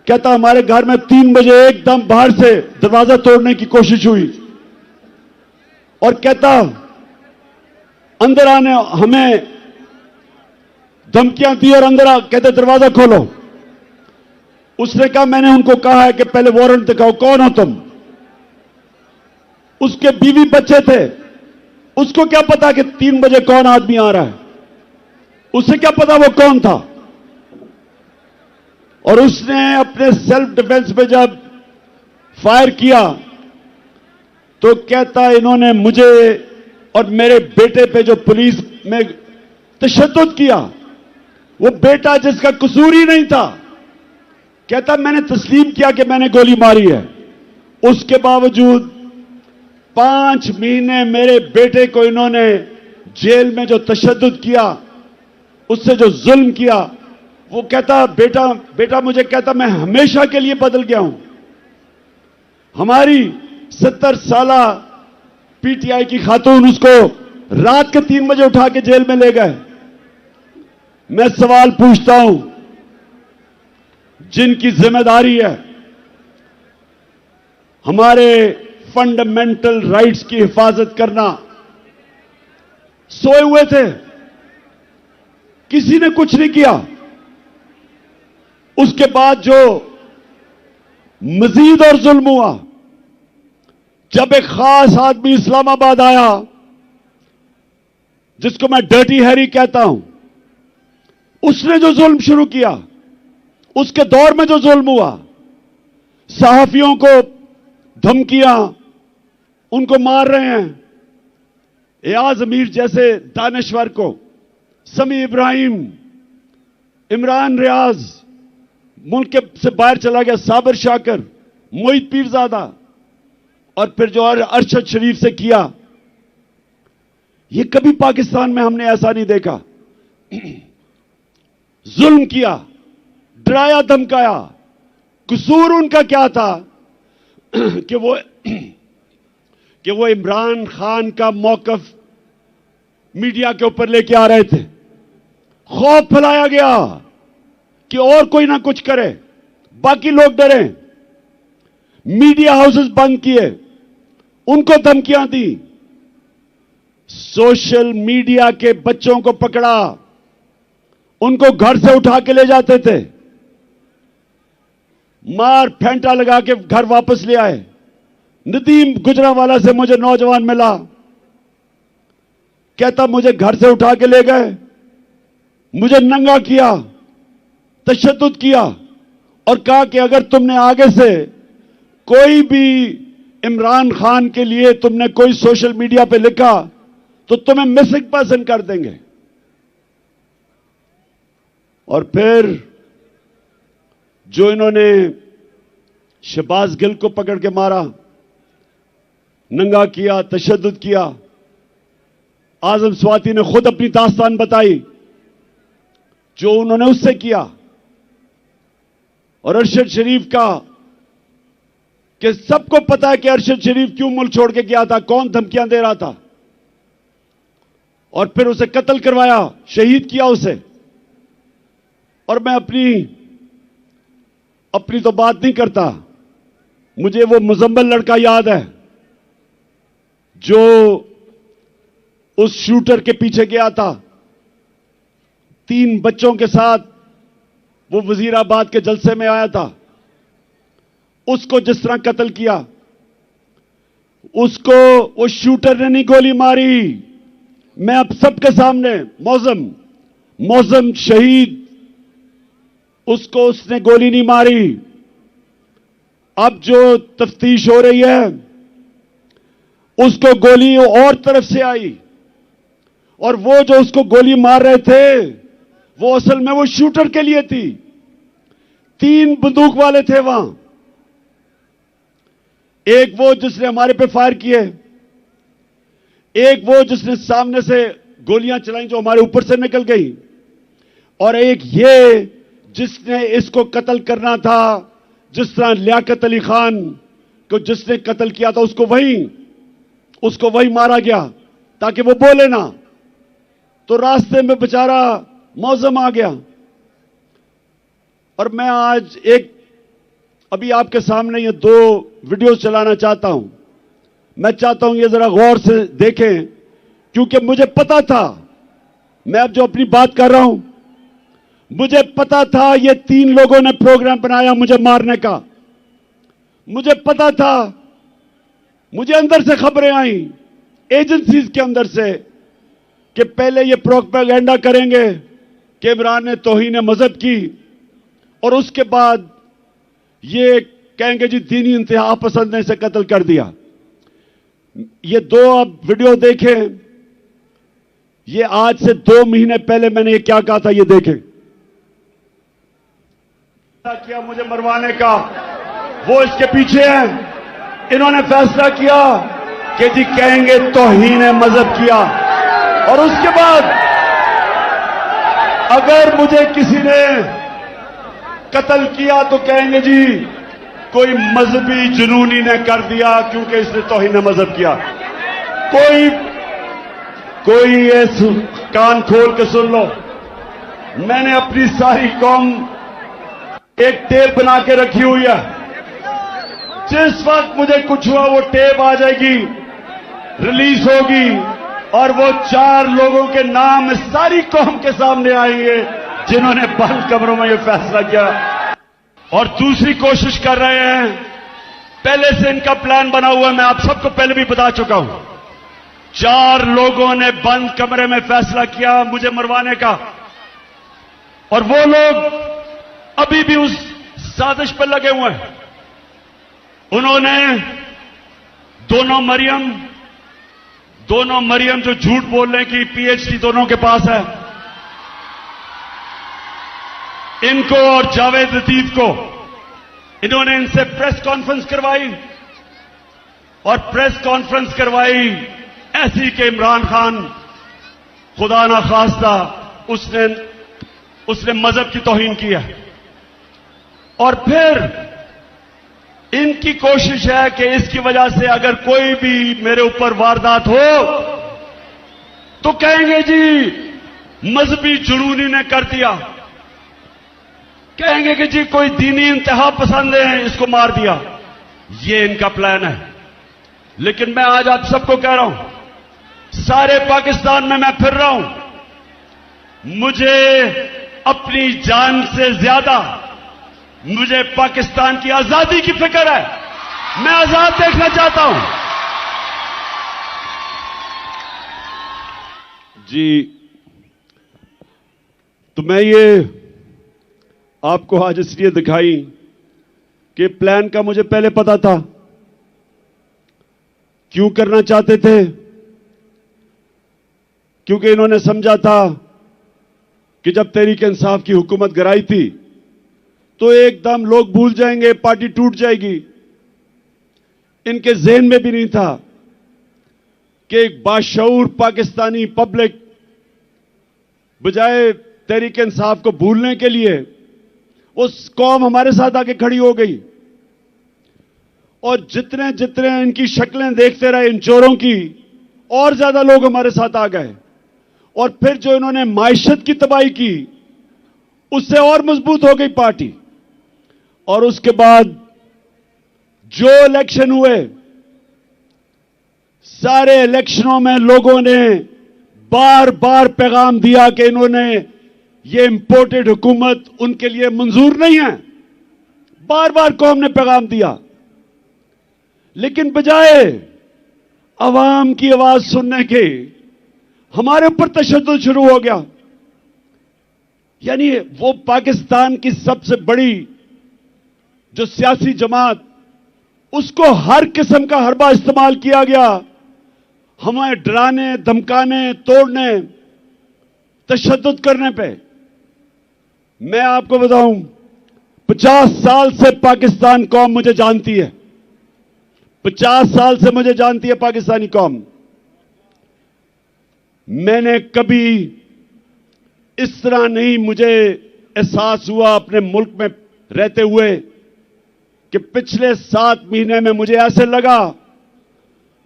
कहता हमारे घर में 3 बजे एकदम बाहर से दरवाजा तोड़ने की कोशिश हुई और कहता अंदर आने हमें धमकियां दी और अंदर कहते दरवाजा खोलो। उसने कहा मैंने उनको कहा है कि पहले वारंट दिखाओ, कौन हो तुम? उसके बीवी बच्चे थे, उसको क्या पता कि 3 बजे कौन आदमी आ रहा है? उसे क्या पता वो कौन था? और उसने अपने सेल्फ डिफेंस में जब फायर किया तो कहता इन्होंने मुझे और मेरे बेटे पे जो पुलिस में तशद्दुद किया, वो बेटा जिसका कसूर ही नहीं था, कहता मैंने तस्लीम किया कि मैंने गोली मारी है। उसके बावजूद 5 महीने मेरे बेटे को इन्होंने जेल में जो तशद्दुद किया, उससे जो जुल्म किया, वो कहता बेटा मुझे कहता मैं हमेशा के लिए बदल गया हूं। हमारी 70 साला पीटीआई की खातून उसको रात के 3 बजे उठा के जेल में ले गए। मैं सवाल पूछता हूं, जिनकी जिम्मेदारी है हमारे फंडामेंटल राइट्स की हिफाजत करना, सोए हुए थे, किसी ने कुछ नहीं किया। उसके बाद जो मजीद और जुल्म हुआ, जब एक खास आदमी इस्लामाबाद आया जिसको मैं डर्टी हैरी कहता हूं, उसने जो जुल्म शुरू किया, उसके दौर में जो जुल्म हुआ, सहाफियों को धमकियां, उनको मार रहे हैं। एयाज अमीर जैसे दानश्वर को, समी इब्राहिम, इमरान रियाज, मुल्क से बाहर चला गया साबिर शाकर, मोहित पीरजादा, और फिर जो अरशद शरीफ से किया, ये कभी पाकिस्तान में हमने ऐसा नहीं देखा। जुल्म किया, डराया धमकाया। कसूर उनका क्या था कि वो इमरान खान का मौकफ मीडिया के ऊपर लेके आ रहे थे। खौफ फैलाया गया कि और कोई ना कुछ करे, बाकी लोग डरें। मीडिया हाउसेस बंद किए, उनको धमकियां दी। सोशल मीडिया के बच्चों को पकड़ा, उनको घर से उठा के ले जाते थे, मार फेंटा लगा के घर वापस ले आए। नदीम गुजरावाला से मुझे नौजवान मिला, कहता मुझे घर से उठा के ले गए, मुझे नंगा किया, तशद्दुद किया और कहा कि अगर तुमने आगे से कोई भी इमरान खान के लिए तुमने कोई सोशल मीडिया पे लिखा तो तुम्हें मिसिंग पर्सन कर देंगे। और फिर जो इन्होंने शहबाज गिल को पकड़ के मारा, नंगा किया, तशद्दुद किया, आजम स्वाति ने खुद अपनी दास्तान बताई जो उन्होंने उससे किया। और अरशद शरीफ का कि सबको पता है कि अरशद शरीफ क्यों मुल्क छोड़ के गया था, कौन धमकियां दे रहा था, और फिर उसे कत्ल करवाया, शहीद किया उसे। और मैं अपनी तो बात नहीं करता, मुझे वो मुजम्मिल लड़का याद है जो उस शूटर के पीछे गया था 3 बच्चों के साथ, वो वजीराबाद के जलसे में आया था। उसको जिस तरह कत्ल किया, उसको वो शूटर ने नहीं गोली मारी। मैं अब सबके सामने, मौजम शहीद, उसको उसने गोली नहीं मारी। अब जो तफ्तीश हो रही है, उसको गोली और तरफ से आई, और वो जो उसको गोली मार रहे थे वो असल में वो शूटर के लिए थी। 3 बंदूक वाले थे वहां, एक वो जिसने हमारे पे फायर किए, एक वो जिसने सामने से गोलियां चलाई जो हमारे ऊपर से निकल गई, और एक ये जिसने इसको कत्ल करना था, जिस तरह लियाकत अली खान कि जिसने कत्ल किया था उसको वहीं मारा गया ताकि वो बोले ना। तो रास्ते में बेचारा मौजम आ गया। और मैं आज अभी आपके सामने ये 2 वीडियोस चलाना चाहता हूं। मैं चाहता हूं ये जरा गौर से देखें, क्योंकि मुझे पता था, मैं अब जो अपनी बात कर रहा हूं, मुझे पता था ये 3 लोगों ने प्रोग्राम बनाया मुझे मारने का। मुझे पता था, मुझे अंदर से खबरें आई, एजेंसीज के अंदर से, कि पहले ये प्रोपेगेंडा करेंगे कि इमरान ने तौहीन मजहब की, और उसके बाद ये कहेंगे जी दीनी इंतहा पसंद ने इसे कत्ल कर दिया। ये 2 अब वीडियो देखें। ये आज से 2 महीने पहले मैंने ये क्या कहा था, ये देखें। किया मुझे मरवाने का, वो इसके पीछे हैं। इन्होंने फैसला किया कि जी कहेंगे तौहीन मजहब किया, और उसके बाद अगर मुझे किसी ने कत्ल किया तो कहेंगे जी कोई मजहबी जुनूनी ने कर दिया क्योंकि इसने तौहीन मजहब किया। कोई ये कान खोल के सुन लो, मैंने अपनी सारी कौम एक टेप बना के रखी हुई है। जिस वक्त मुझे कुछ हुआ वो टेप आ जाएगी, रिलीज होगी, और वो 4 लोगों के नाम सारी कौम के सामने आएंगे जिन्होंने बंद कमरों में ये फैसला किया और दूसरी कोशिश कर रहे हैं। पहले से इनका प्लान बना हुआ है, मैं आप सबको पहले भी बता चुका हूं। 4 लोगों ने बंद कमरे में फैसला किया मुझे मरवाने का, और वो लोग अभी भी उस साजिश पर लगे हुए हैं। उन्होंने दोनों मरियम जो झूठ बोलने की पीएचडी दोनों के पास है, इनको और जावेद लतीफ को, इन्होंने इनसे प्रेस कॉन्फ्रेंस करवाई, और प्रेस कॉन्फ्रेंस करवाई ऐसी कि इमरान खान खुदा ना खास्ता उसने मजहब की तौहीन की है। और फिर इनकी कोशिश है कि इसकी वजह से अगर कोई भी मेरे ऊपर वारदात हो तो कहेंगे जी मजहबी जुनूनी ने कर दिया, कहेंगे कि जी कोई दीनी इंतहा पसंद है इसको मार दिया। ये इनका प्लान है। लेकिन मैं आज आप सबको कह रहा हूं, सारे पाकिस्तान में मैं फिर रहा हूं, मुझे अपनी जान से ज्यादा मुझे पाकिस्तान की आजादी की फिक्र है। मैं आजाद देखना चाहता हूं। जी, तो मैं ये आपको आज इसलिए दिखाई कि प्लान का मुझे पहले पता था। क्यों करना चाहते थे? क्योंकि इन्होंने समझा था कि जब तहरीक इंसाफ की हुकूमत गिराई थी तो एकदम लोग भूल जाएंगे, पार्टी टूट जाएगी। इनके ज़हन में भी नहीं था कि एक बाशऊर पाकिस्तानी पब्लिक बजाय तहरीक इंसाफ को भूलने के लिए उस कौम हमारे साथ आके खड़ी हो गई। और जितने जितने इनकी शक्लें देखते रहे इन चोरों की, और ज्यादा लोग हमारे साथ आ गए। और फिर जो इन्होंने माइशत की तबाही की, उससे और मजबूत हो गई पार्टी। और उसके बाद जो इलेक्शन हुए, सारे इलेक्शनों में लोगों ने बार बार पैगाम दिया कि इन्होंने ये इंपोर्टेड हुकूमत उनके लिए मंजूर नहीं है। बार बार कौम ने पैगाम दिया, लेकिन बजाय अवाम की आवाज सुनने के हमारे ऊपर तशद्दुद शुरू हो गया। यानी वो पाकिस्तान की सबसे बड़ी जो सियासी जमात, उसको हर किस्म का हरबा इस्तेमाल किया गया हमें डराने, धमकाने, तोड़ने, तशद्दुद करने पे। मैं आपको बताऊं, 50 साल से पाकिस्तान कौम मुझे जानती है। 50 साल से मुझे जानती है पाकिस्तानी कौम। मैंने कभी इस तरह नहीं मुझे एहसास हुआ अपने मुल्क में रहते हुए कि पिछले 7 महीने में मुझे ऐसे लगा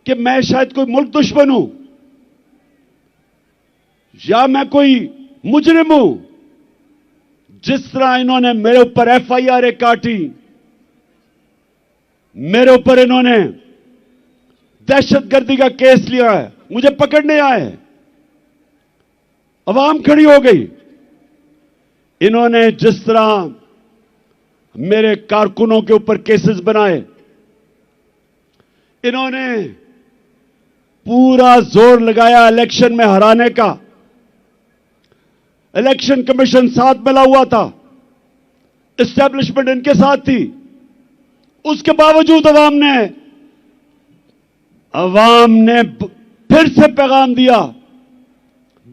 कि मैं शायद कोई मुल्क दुश्मन हूं या मैं कोई मुजरिम हूं। जिस तरह इन्होंने मेरे ऊपर एफआईआर काटी, मेरे ऊपर इन्होंने दहशतगर्दी का केस लिया है, मुझे पकड़ने आए, अवाम खड़ी हो गई। इन्होंने जिस तरह मेरे कारकुनों के ऊपर केसेस बनाए, इन्होंने पूरा जोर लगाया इलेक्शन में हराने का। इलेक्शन कमीशन साथ मिला हुआ था, एस्टेब्लिशमेंट इनके साथ थी। उसके बावजूद अवाम ने फिर से पैगाम दिया।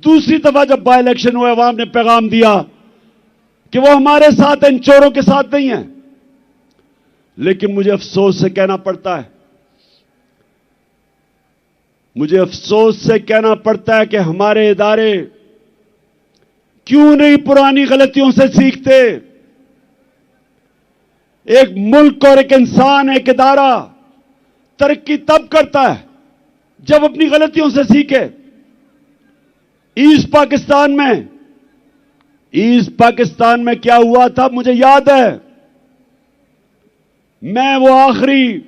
दूसरी दफा जब बाय इलेक्शन हुए, अवाम ने पैगाम दिया कि वो हमारे साथ इन चोरों के साथ नहीं है। लेकिन मुझे अफसोस से कहना पड़ता है, मुझे अफसोस से कहना पड़ता है कि हमारे इदारे क्यों नहीं पुरानी गलतियों से सीखते। एक मुल्क और एक इंसान, एक इदारा तरक्की तब करता है जब अपनी गलतियों से सीखे। ईस्ट पाकिस्तान में क्या हुआ था मुझे याद है। मैं वो आखिरी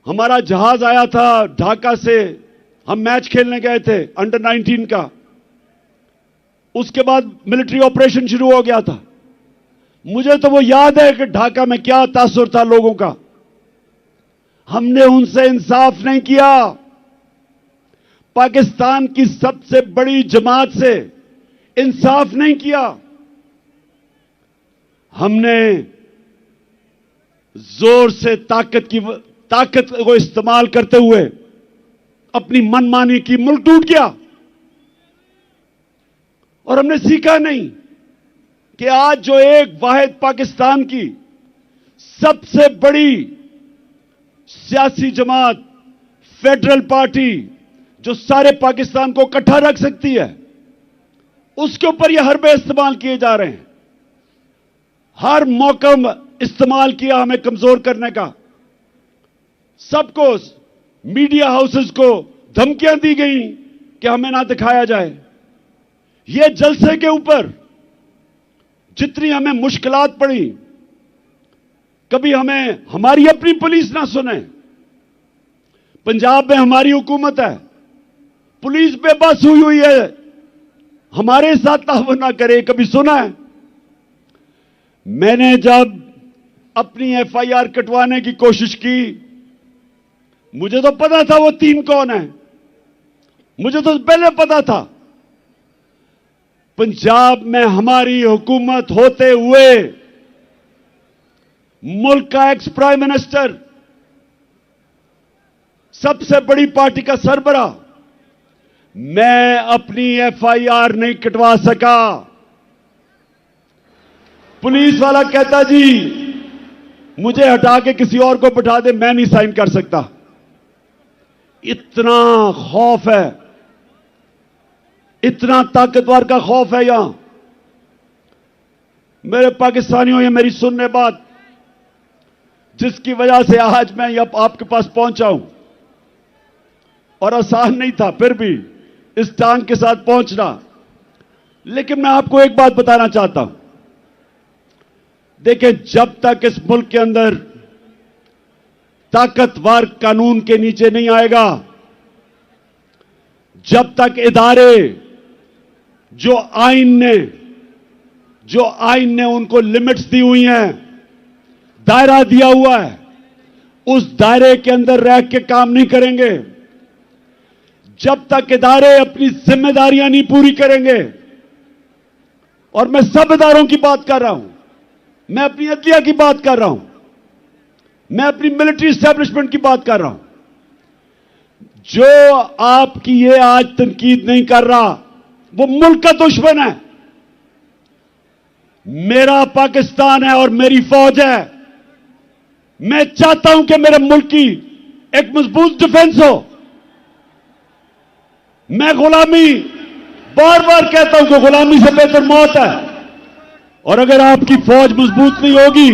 हमारा जहाज आया था ढाका से, हम मैच खेलने गए थे अंडर 19 का। उसके बाद मिलिट्री ऑपरेशन शुरू हो गया था। मुझे तो वो याद है कि ढाका में क्या तासुर था लोगों का। हमने उनसे इंसाफ नहीं किया। पाकिस्तान की सबसे बड़ी जमात से इंसाफ नहीं किया। हमने जोर से ताकत को इस्तेमाल करते हुए अपनी मनमानी की, मुल्क टूट गया। और हमने सीखा नहीं कि आज जो एक वाहिद पाकिस्तान की सबसे बड़ी सियासी जमात, फेडरल पार्टी, जो सारे पाकिस्तान को इकट्ठा रख सकती है, उसके ऊपर ये हरबे इस्तेमाल किए जा रहे हैं। हर मौका इस्तेमाल किया हमें कमजोर करने का। सबको, मीडिया हाउसेस को धमकियां दी गई कि हमें ना दिखाया जाए। ये जलसे के ऊपर जितनी हमें मुश्किलात पड़ी, कभी हमें हमारी अपनी पुलिस ना सुने। पंजाब में हमारी हुकूमत है, पुलिस बेबस हुई है, हमारे साथ ताउन ना करे, कभी सुना है? मैंने जब अपनी एफआईआर कटवाने की कोशिश की, मुझे तो पता था वो 3 कौन है, मुझे तो पहले पता था। पंजाब में हमारी हुकूमत होते हुए मुल्क का एक्स प्राइम मिनिस्टर, सबसे बड़ी पार्टी का सरबराह, मैं अपनी एफआईआर नहीं कटवा सका। पुलिस वाला कहता जी मुझे हटा के किसी और को बिठा दे, मैं नहीं साइन कर सकता। इतना खौफ है, इतना ताकतवर का खौफ है यहां। मेरे पाकिस्तानियों, ये मेरी सुनने बात, जिसकी वजह से आज मैं यहां आपके पास पहुंचा हूं, और आसान नहीं था फिर भी इस टांग के साथ पहुंचना। लेकिन मैं आपको एक बात बताना चाहता हूं। देखिए, जब तक इस मुल्क के अंदर ताकतवर कानून के नीचे नहीं आएगा, जब तक इदारे जो आईन ने उनको लिमिट्स दी हुई हैं, दायरा दिया हुआ है, उस दायरे के अंदर रह के काम नहीं करेंगे, जब तक इदारे अपनी जिम्मेदारियां नहीं पूरी करेंगे, और मैं सब इदारों की बात कर रहा हूं, मैं अपनी अदलिया की बात कर रहा हूं, मैं अपनी मिलिट्री एस्टेब्लिशमेंट की बात कर रहा हूं, जो आपकी ये आज तनकीद नहीं कर रहा वो मुल्क का दुश्मन है। मेरा पाकिस्तान है और मेरी फौज है। मैं चाहता हूं कि मेरे मुल्क की एक मजबूत डिफेंस हो। मैं गुलामी, बार बार कहता हूं कि गुलामी से बेहतर मौत है। और अगर आपकी फौज मजबूत नहीं होगी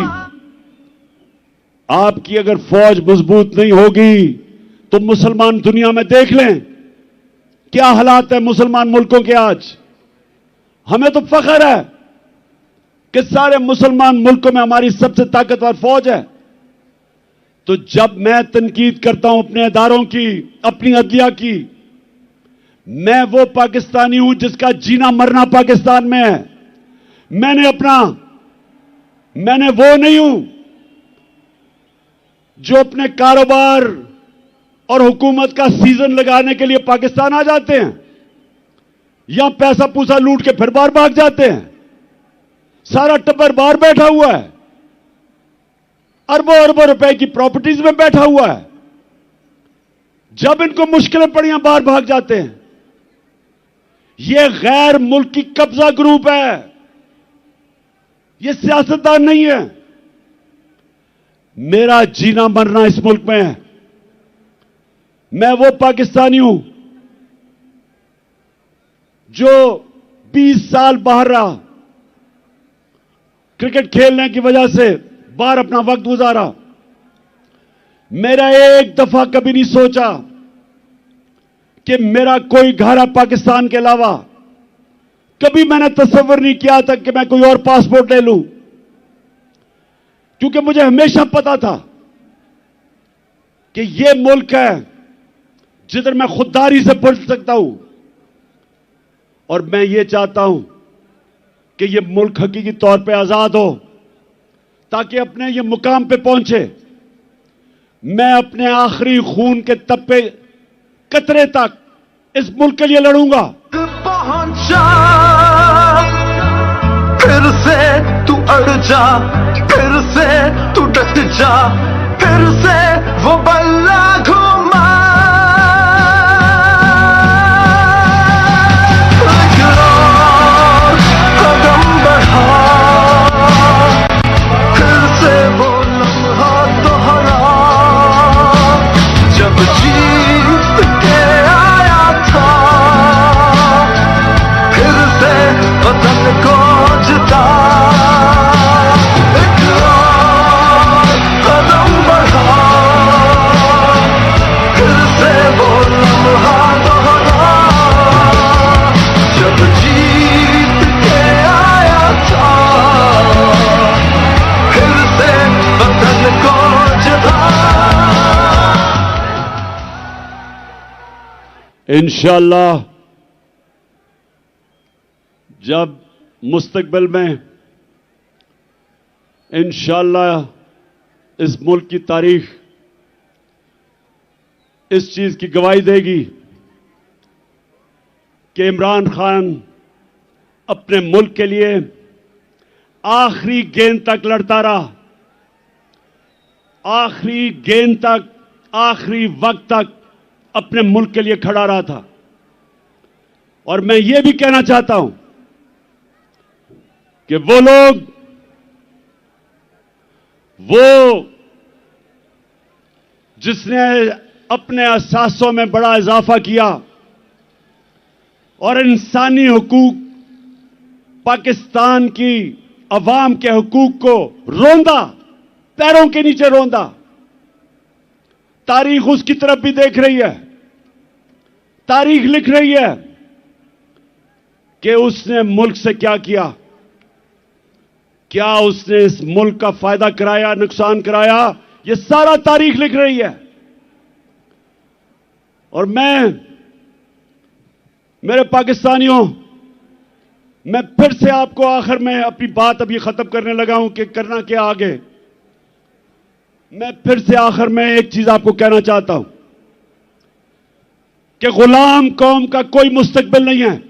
आपकी अगर फौज मजबूत नहीं होगी तो मुसलमान दुनिया में देख लें क्या हालात है मुसलमान मुल्कों के आज। हमें तो फख्र है कि सारे मुसलमान मुल्कों में हमारी सबसे ताकतवर फौज है। तो जब मैं तनकीद करता हूं अपने इदारों की, अपनी अदलिया की, मैं वो पाकिस्तानी हूं जिसका जीना मरना पाकिस्तान में है। मैंने वो नहीं हूं जो अपने कारोबार और हुकूमत का सीजन लगाने के लिए पाकिस्तान आ जाते हैं, यहां पैसा पूसा लूट के फिर बाहर भाग जाते हैं। सारा टब्बर बाहर बैठा हुआ है, अरबों अरबों रुपए की प्रॉपर्टीज में बैठा हुआ है। जब इनको मुश्किलें पड़ियां बाहर भाग जाते हैं। यह गैर मुल्की कब्जा ग्रुप है, यह सियासतदान नहीं है। मेरा जीना मरना इस मुल्क में है। मैं वो पाकिस्तानी हूं जो 20 साल बाहर रहा, क्रिकेट खेलने की वजह से बाहर अपना वक्त गुजारा। मेरा एक दफा कभी नहीं सोचा कि मेरा कोई घर है पाकिस्तान के अलावा। कभी मैंने तस्वीर नहीं किया था कि मैं कोई और पासपोर्ट ले लूं, क्योंकि मुझे हमेशा पता था कि यह मुल्क है जिधर मैं खुददारी से बढ़ सकता हूं। और मैं ये चाहता हूं कि यह मुल्क हकीकी तौर पे आजाद हो, ताकि अपने ये मुकाम पे पहुंचे। मैं अपने आखिरी खून के तप्पे कतरे तक इस मुल्क के लिए लड़ूंगा। पहुंचा फिर से तू अड़ जा, फिर से तू डट जा, फिर से वो बल्ला घुमा। कदम बढ़ा, फिर से वो लम्हा दोहरा जब जीत के आया था, फिर से वतन को जिता। एक और कदम बढ़ा, फिर से वो लम्हा दोहरा जब जीत के आया था, फिर से वतन को जिता। इंशाअल्लाह जब मुस्तकबिल में इंशाअल्लाह इस मुल्क की तारीख इस चीज की गवाही देगी कि इमरान खान अपने मुल्क के लिए आखिरी गेंद तक लड़ता रहा, आखिरी गेंद तक, आखिरी वक्त तक अपने मुल्क के लिए खड़ा रहा था। और मैं ये भी कहना चाहता हूं कि वो लोग, जिसने अपने अहसासों में बड़ा इजाफा किया और इंसानी हुकूक, पाकिस्तान की अवाम के हुकूक को रोंदा, पैरों के नीचे रोंदा, तारीख उसकी तरफ भी देख रही है। तारीख लिख रही है कि उसने मुल्क से क्या किया, क्या उसने इस मुल्क का फायदा कराया, नुकसान कराया, यह सारा तारीख लिख रही है। और मेरे पाकिस्तानियों, मैं फिर से आपको आखिर में अपनी बात अभी खत्म करने लगा हूं कि करना क्या आगे। मैं फिर से आखिर में एक चीज आपको कहना चाहता हूं कि गुलाम कौम का कोई मुस्तकबिल नहीं है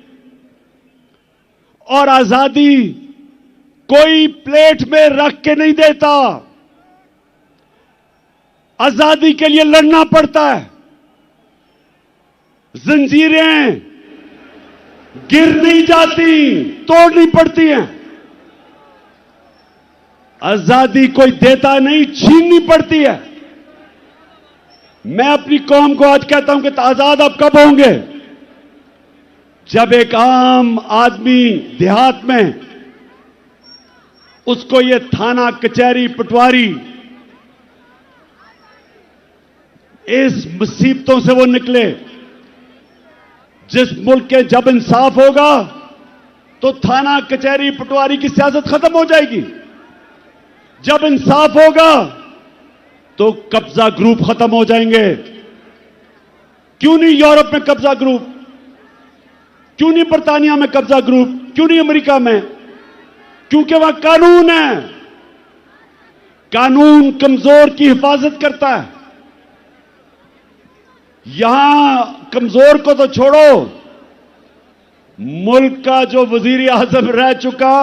और आजादी कोई प्लेट में रख के नहीं देता। आजादी के लिए लड़ना पड़ता है। जंजीरें गिर नहीं जाती, तोड़नी पड़ती हैं। आजादी कोई देता नहीं, छीननी पड़ती है। मैं अपनी कौम को आज कहता हूं कि आजाद आप कब होंगे? जब एक आम आदमी देहात में उसको ये थाना, कचहरी, पटवारी इस मुसीबतों से वो निकले। जिस मुल्क के जब इंसाफ होगा तो थाना कचहरी पटवारी की सियासत खत्म हो जाएगी। जब इंसाफ होगा तो कब्जा ग्रुप खत्म हो जाएंगे। क्यों नहीं यूरोप में कब्जा ग्रुप, क्यों नहीं बर्तानिया में कब्जा ग्रुप, क्यों नहीं अमेरिका में? क्योंकि वहां कानून है। कानून कमजोर की हिफाजत करता है। यहां कमजोर को तो छोड़ो, मुल्क का जो वजीर आजम रह चुका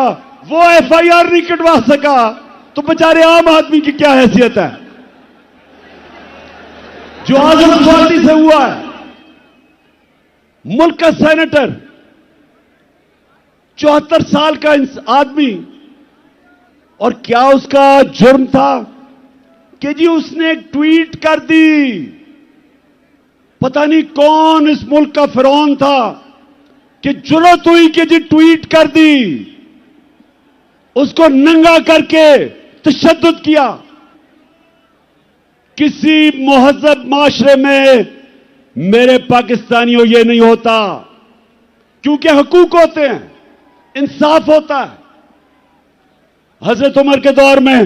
वो एफआईआर नहीं कटवा सका, तो बेचारे आम आदमी की क्या हैसियत है जो आजम पार्टी से हुआ है? मुल्क का सेनेटर 74 साल का आदमी, और क्या उसका जुर्म था कि जी उसने एक ट्वीट कर दी। पता नहीं कौन इस मुल्क का फिरौन था कि जुर्रत हुई कि जी ट्वीट कर दी, उसको नंगा करके तशद्दुद किया। किसी मुहज़्ज़ब माशरे में मेरे पाकिस्तानियों ये नहीं होता, क्योंकि हुकूक होते हैं, इंसाफ होता है। हजरत उमर के दौर में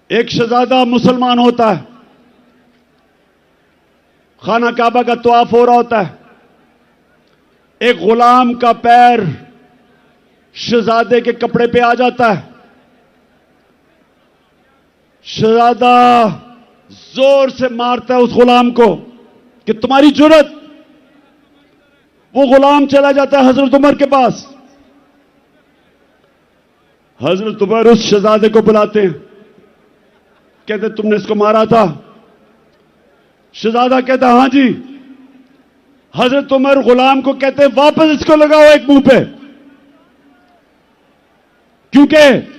एक शहजादा मुसलमान होता है, खाना काबा का तवाफ हो रहा होता है, एक गुलाम का पैर शहजादे के कपड़े पे आ जाता है। शहजादा जोर से मारता है उस गुलाम को कि तुम्हारी जुर्रत। वो गुलाम चला जाता है हजरत उमर के पास। हजरत उमर उस शहजादे को बुलाते हैं, कहते तुमने इसको मारा था? शहजादा कहता हां जी। हजरत उमर गुलाम को कहते हैं वापस इसको लगाओ एक मुंह पे, क्योंकि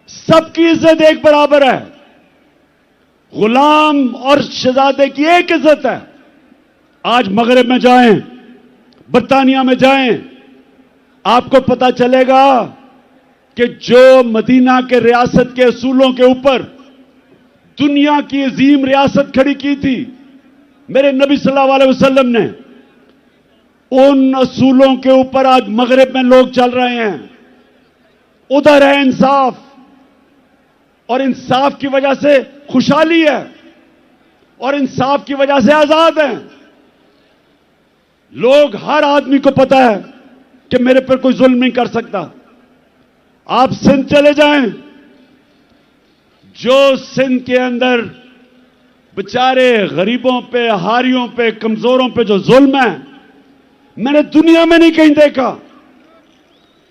सबकी इज्जत एक बराबर है। गुलाम और शहजादे की एक इज्जत है। आज मगरिब में जाएं, बर्तानिया में जाएं, आपको पता चलेगा कि जो मदीना के रियासत के असूलों के ऊपर दुनिया की अजीम रियासत खड़ी की थी मेरे नबी सल्लल्लाहु अलैहि वसल्लम ने, उन असूलों के ऊपर आज मगरिब में लोग चल रहे हैं। उधर है इंसाफ, और इंसाफ की वजह से खुशहाली है, और इंसाफ की वजह से आजाद हैं लोग। हर आदमी को पता है कि मेरे पर कोई जुल्म नहीं कर सकता। आप सिंध चले जाएं, जो सिंध के अंदर बेचारे गरीबों पे, हारियों पे, कमजोरों पे जो जुल्म है, मैंने दुनिया में नहीं कहीं देखा।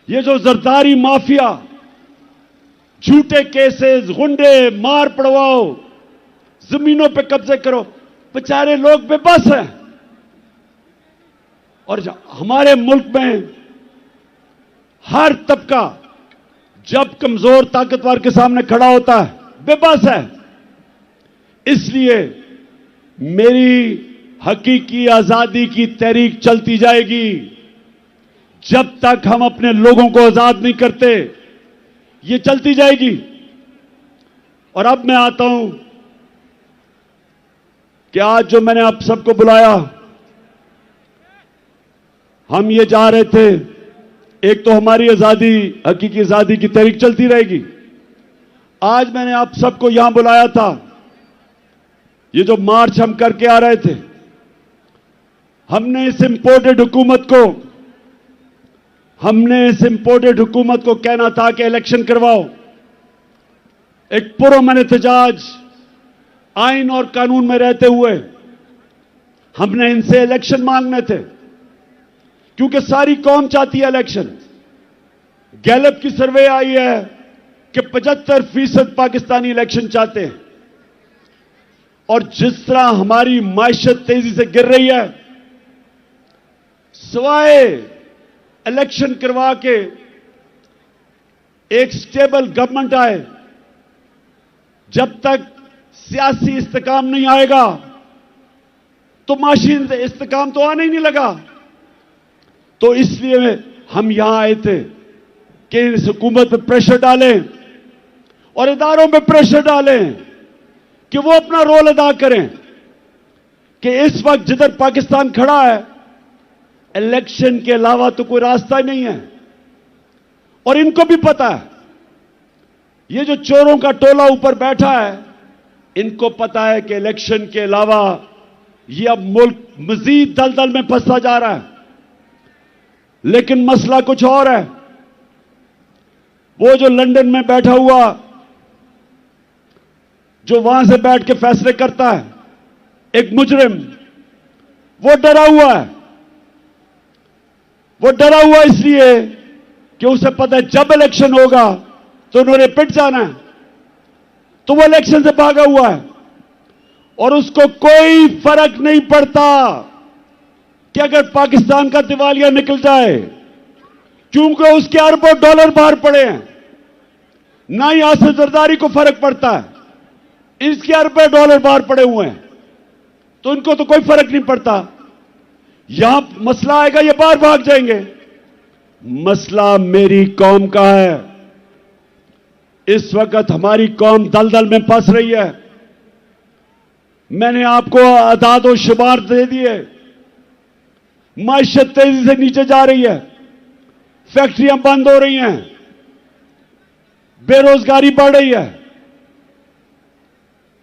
ये जो जरदारी माफिया, झूठे केसेस, गुंडे, मार पड़वाओ, जमीनों पे कब्जे करो, बेचारे लोग बेबस हैं। और हमारे मुल्क में हर तबका जब कमजोर ताकतवर के सामने खड़ा होता है बेबस है। इसलिए मेरी हकीकी आजादी की तहरीक चलती जाएगी जब तक हम अपने लोगों को आजाद नहीं करते। ये चलती जाएगी। और अब मैं आता हूं कि आज जो मैंने आप सबको बुलाया, हम ये जा रहे थे, एक तो हमारी आजादी, हकीकी आजादी की तहरीक चलती रहेगी। आज मैंने आप सबको यहां बुलाया था, ये जो मार्च हम करके आ रहे थे, हमने इस इंपोर्टेड हुकूमत को कहना था कि इलेक्शन करवाओ। एक पुरअमन एहतजाज आइन और कानून में रहते हुए हमने इनसे इलेक्शन मांगने थे, क्योंकि सारी कौम चाहती है इलेक्शन। गैलप की सर्वे आई है कि 75% पाकिस्तानी इलेक्शन चाहते हैं। और जिस तरह हमारी मायशत तेजी से गिर रही है, सिवाय इलेक्शन करवा के एक स्टेबल गवर्नमेंट आए, जब तक सियासी इस्तेकाम नहीं आएगा तो माशी इस्तेकाम तो आने ही नहीं लगा। तो इसलिए हम यहां आए थे कि इस हुकूमत पर प्रेशर डालें और इदारों पर प्रेशर डालें कि वो अपना रोल अदा करें कि इस वक्त जिधर पाकिस्तान खड़ा है, इलेक्शन के अलावा तो कोई रास्ता ही नहीं है। और इनको भी पता है, ये जो चोरों का टोला ऊपर बैठा है, इनको पता है कि इलेक्शन के अलावा ये अब मुल्क मजीद दलदल में फंसता जा रहा है। लेकिन मसला कुछ और है। वो जो लंदन में बैठा हुआ, जो वहां से बैठ के फैसले करता है, एक मुजरिम, वो डरा हुआ है। वो डरा हुआ इसलिए कि उसे पता है जब इलेक्शन होगा तो उन्होंने पिट जाना है, तो वो इलेक्शन से भागा हुआ है। और उसको कोई फर्क नहीं पड़ता कि अगर पाकिस्तान का दिवालिया निकल जाए, क्योंकि उसके अरबों डॉलर बाहर पड़े हैं। ना ही आसिफ जरदारी को फर्क पड़ता है, इसके अरबों डॉलर बाहर पड़े हुए हैं, तो इनको तो कोई फर्क नहीं पड़ता। यहां मसला आएगा, ये बाहर भाग जाएंगे। मसला मेरी कौम का है। इस वक्त हमारी कौम दलदल में फंस रही है। मैंने आपको आदाद और शुमार दे दिए। माइशत तेजी से नीचे जा रही है, फैक्ट्रियां बंद हो रही हैं, बेरोजगारी बढ़ रही है,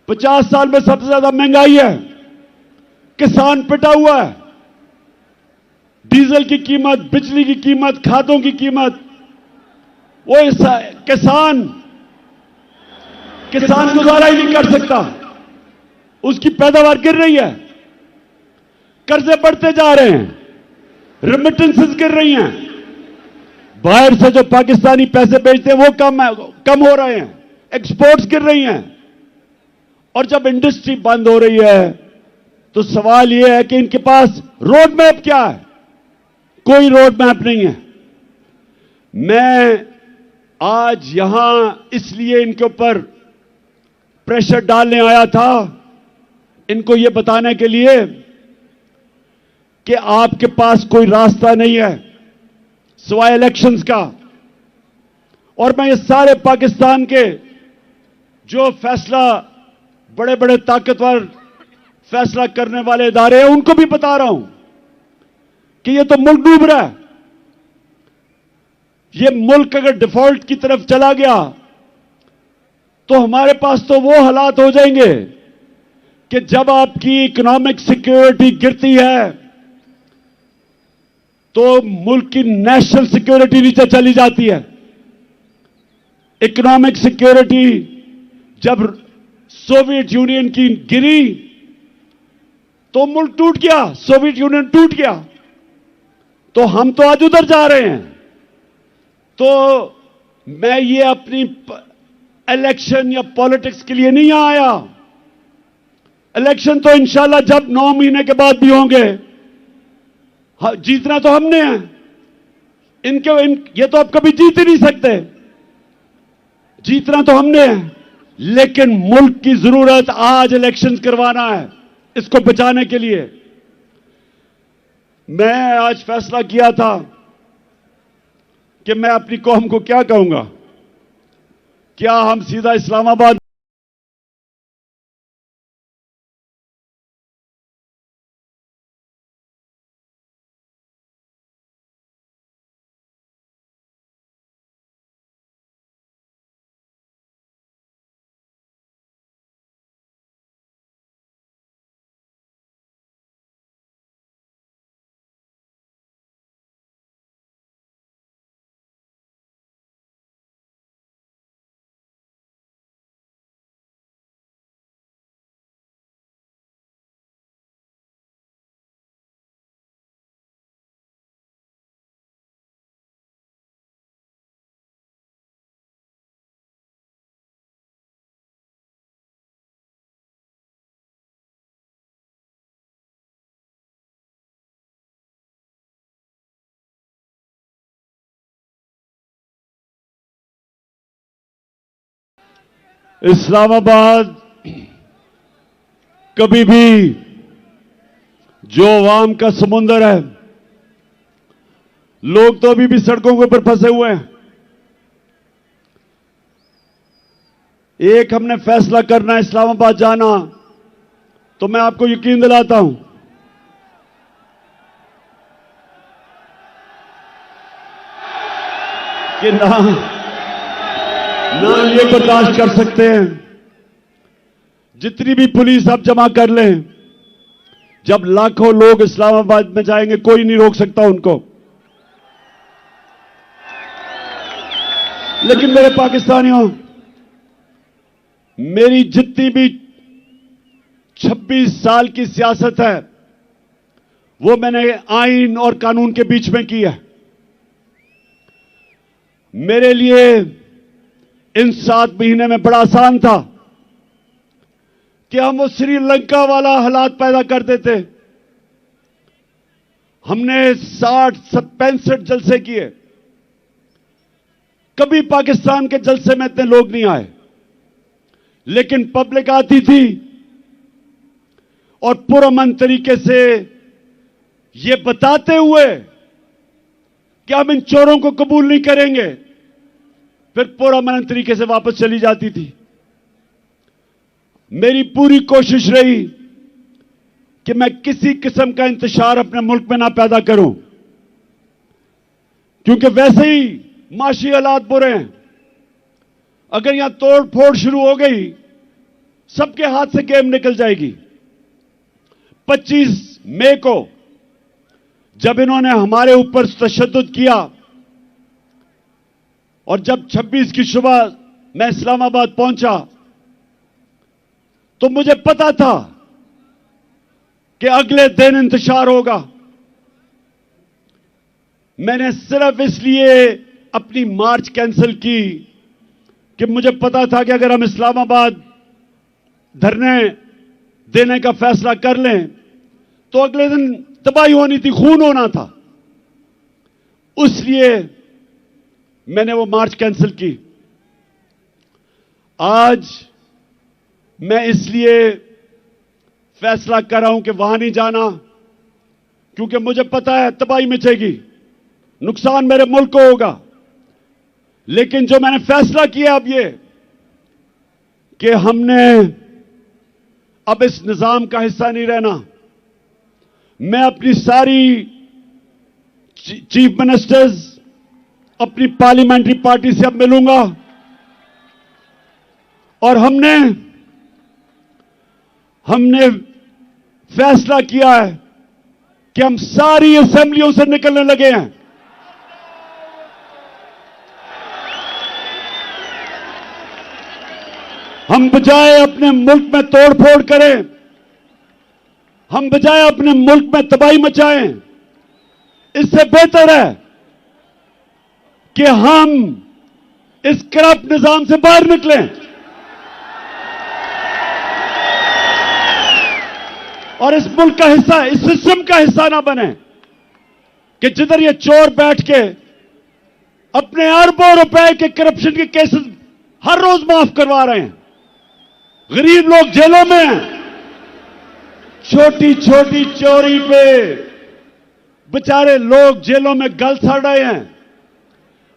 50 साल में सबसे ज्यादा महंगाई है, किसान पिटा हुआ है, डीजल की कीमत, बिजली की कीमत, खादों की कीमत, वो किसान गुजारा ही नहीं कर सकता, उसकी पैदावार गिर रही है, कर्जे बढ़ते जा रहे हैं, रेमिटेंसेस गिर रही हैं, बाहर से जो पाकिस्तानी पैसे भेजते हैं वो कम हो रहे हैं, एक्सपोर्ट्स गिर रही हैं। और जब इंडस्ट्री बंद हो रही है तो सवाल यह है कि इनके पास रोड मैप क्या है? कोई रोड मैप नहीं है। मैं आज यहां इसलिए इनके ऊपर प्रेशर डालने आया था, इनको यह बताने के लिए कि आपके पास कोई रास्ता नहीं है सिवाय इलेक्शंस का। और मैं ये सारे पाकिस्तान के जो फैसला, बड़े बड़े ताकतवर फैसला करने वाले इदारे हैं, उनको भी बता रहा हूं कि ये तो मुल्क डूब रहा है। ये मुल्क अगर डिफॉल्ट की तरफ चला गया तो हमारे पास तो वो हालात हो जाएंगे कि जब आपकी इकोनॉमिक सिक्योरिटी गिरती है तो मुल्क की नेशनल सिक्योरिटी नीचे चली जाती है। इकोनॉमिक सिक्योरिटी जब सोवियत यूनियन की गिरी तो मुल्क टूट गया, सोवियत यूनियन टूट गया। तो हम तो आज उधर जा रहे हैं। तो मैं ये अपनी इलेक्शन या पॉलिटिक्स के लिए नहीं आया। इलेक्शन तो इंशाल्लाह जब 9 महीने के बाद भी होंगे, जीतना तो हमने है। ये तो आप कभी जीत ही नहीं सकते। जीतना तो हमने है, लेकिन मुल्क की जरूरत आज इलेक्शन करवाना है, इसको बचाने के लिए। मैं आज फैसला किया था कि मैं अपनी कौम को क्या कहूंगा। क्या हम सीधा इस्लामाबाद इस्लामाबाद कभी भी जो अवाम का समुंदर है, लोग तो अभी भी सड़कों के ऊपर फंसे हुए हैं। एक हमने फैसला करना है इस्लामाबाद जाना, तो मैं आपको यकीन दिलाता हूं कि ना ये बर्दाश्त कर सकते हैं। जितनी भी पुलिस आप जमा कर लें, जब लाखों लोग इस्लामाबाद में जाएंगे कोई नहीं रोक सकता उनको। लेकिन मेरे पाकिस्तानियों, मेरी जितनी भी 26 साल की सियासत है वो मैंने आइन और कानून के बीच में की है। मेरे लिए इन 7 महीने में बड़ा आसान था कि हम वो श्रीलंका वाला हालात पैदा कर देते। हमने 65 जलसे किए, कभी पाकिस्तान के जलसे में इतने लोग नहीं आए, लेकिन पब्लिक आती थी और पुरअमन तरीके से ये बताते हुए कि हम इन चोरों को कबूल नहीं करेंगे, फिर पुरअमन तरीके से वापस चली जाती थी। मेरी पूरी कोशिश रही कि मैं किसी किस्म का इंतशार अपने मुल्क में ना पैदा करूं, क्योंकि वैसे ही माशी हालात बुरे हैं। अगर यहां तोड़ फोड़ शुरू हो गई, सबके हाथ से गेम निकल जाएगी। 25 मई को जब इन्होंने हमारे ऊपर तशद्दुद किया और जब 26 की सुबह मैं इस्लामाबाद पहुंचा, तो मुझे पता था कि अगले दिन इंतशार होगा। मैंने सिर्फ इसलिए अपनी मार्च कैंसिल की कि मुझे पता था कि अगर हम इस्लामाबाद धरने देने का फैसला कर लें तो अगले दिन तबाही होनी थी, खून होना था। इसलिए मैंने वो मार्च कैंसिल की। आज मैं इसलिए फैसला कर रहा हूं कि वहां नहीं जाना, क्योंकि मुझे पता है तबाही मचेगी, नुकसान मेरे मुल्क को होगा। लेकिन जो मैंने फैसला किया अब ये कि हमने अब इस निजाम का हिस्सा नहीं रहना। मैं अपनी सारी चीफ मिनिस्टर्स, अपनी पार्लियामेंट्री पार्टी से अब मिलूंगा और हमने फैसला किया है कि हम सारी असेंबलियों से निकलने लगे हैं। हम बजाय अपने मुल्क में तोड़फोड़ करें, हम बजाय अपने मुल्क में तबाही मचाएं, इससे बेहतर है कि हम इस करप्ट निजाम से बाहर निकलें और इस मुल्क का हिस्सा, इस सिस्टम का हिस्सा ना बने कि जिधर ये चोर बैठ के अपने अरबों रुपए के करप्शन के केसेस हर रोज माफ करवा रहे हैं। गरीब लोग जेलों में हैं, छोटी छोटी चोरी पे बेचारे लोग जेलों में गल सड़ रहे हैं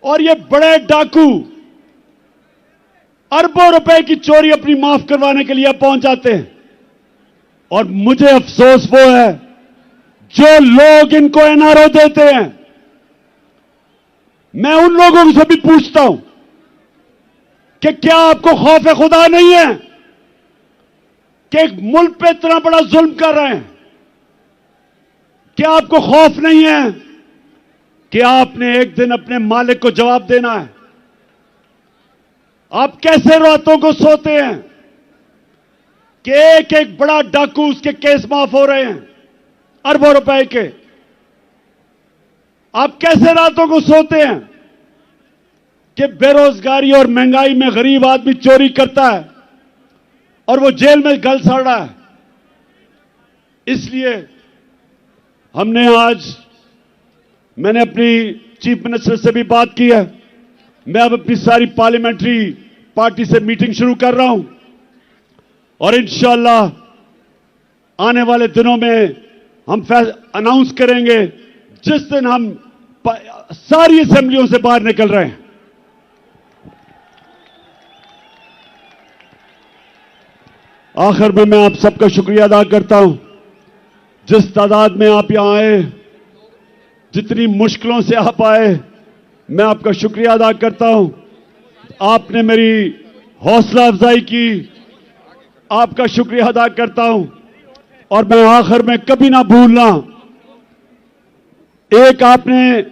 और ये बड़े डाकू अरबों रुपए की चोरी अपनी माफ करवाने के लिए पहुंच जाते हैं। और मुझे अफसोस वो है जो लोग इनको एनआरओ देते हैं। मैं उन लोगों से भी पूछता हूं कि क्या आपको खौफ खुदा नहीं है कि एक मुल्क पे इतना बड़ा जुल्म कर रहे हैं? क्या आपको खौफ नहीं है कि आपने एक दिन अपने मालिक को जवाब देना है? आप कैसे रातों को सोते हैं कि एक एक बड़ा डाकू, उसके केस माफ हो रहे हैं अरबों रुपए के? आप कैसे रातों को सोते हैं कि बेरोजगारी और महंगाई में गरीब आदमी चोरी करता है और वो जेल में गल सड़ रहा है? इसलिए मैंने अपनी चीफ मिनिस्टर से भी बात की है। मैं अब अपनी सारी पार्लियामेंट्री पार्टी से मीटिंग शुरू कर रहा हूं और इंशाअल्लाह आने वाले दिनों में हम अनाउंस करेंगे जिस दिन हम सारी असेंबलियों से बाहर निकल रहे हैं। आखिर में मैं आप सबका शुक्रिया अदा करता हूं। जिस तादाद में आप यहां आए, जितनी मुश्किलों से आप आए, मैं आपका शुक्रिया अदा करता हूं। आपने मेरी हौसला अफजाई की, आपका शुक्रिया अदा करता हूं। और मैं आखिर में कभी ना भूलना, एक आपने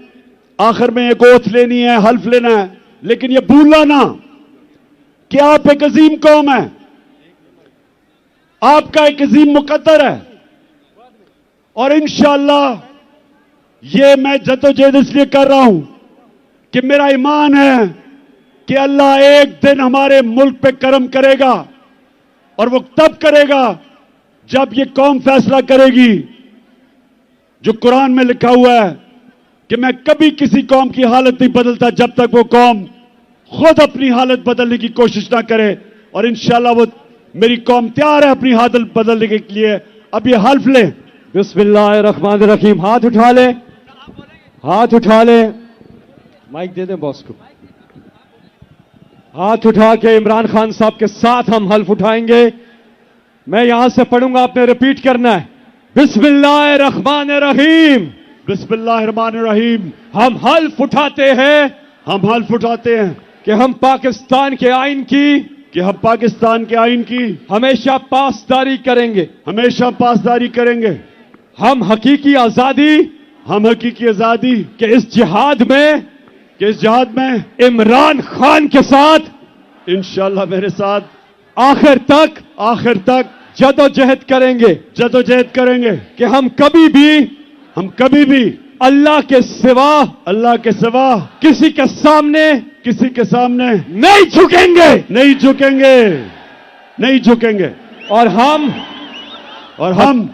आखिर में एक ओथ लेनी है, हल्फ लेना है, लेकिन यह भूलना ना कि आप एक अजीम कौम है, आपका एक अजीम मुकद्दर है। और इंशाअल्लाह ये मैं जद्दोजहद इसलिए कर रहा हूं कि मेरा ईमान है कि अल्लाह एक दिन हमारे मुल्क पे करम करेगा, और वो तब करेगा जब ये कौम फैसला करेगी। जो कुरान में लिखा हुआ है कि मैं कभी किसी कौम की हालत नहीं बदलता जब तक वो कौम खुद अपनी हालत बदलने की कोशिश ना करे। और इंशाअल्लाह वो मेरी कौम तैयार है अपनी हालत बदलने के लिए। अब ये हल्फ ले। बिस्मिल्लाहिर्रहमानिर्रहीम। हाथ उठा ले, हाथ उठा ले, माइक दे दे बॉस को। हाथ उठा के इमरान खान साहब के साथ हम हल्फ उठाएंगे। मैं यहां से पढ़ूंगा, आपने रिपीट करना है। बिस्मिल्लाहिर्रहमानिर्रहीम। बिस्मिल्लाहिर्रहमानिर्रहीम। हम हल्फ उठाते हैं, हम हल्फ उठाते हैं कि हम पाकिस्तान के आइन की हमेशा पासदारी करेंगे, हमेशा पासदारी करेंगे। हम हकीकी आजादी के इस जिहाद में इमरान खान के साथ इंशाअल्लाह मेरे साथ आखिर तक जदोजहद करेंगे कि हम कभी भी अल्लाह के सिवा किसी के सामने नहीं झुकेंगे। और हम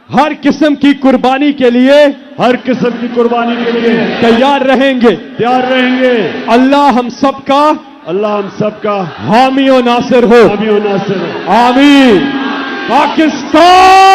हर किस्म की कुर्बानी के लिए तैयार रहेंगे। अल्लाह हम सबका हामी और नासिर हो। आमीन। पाकिस्तान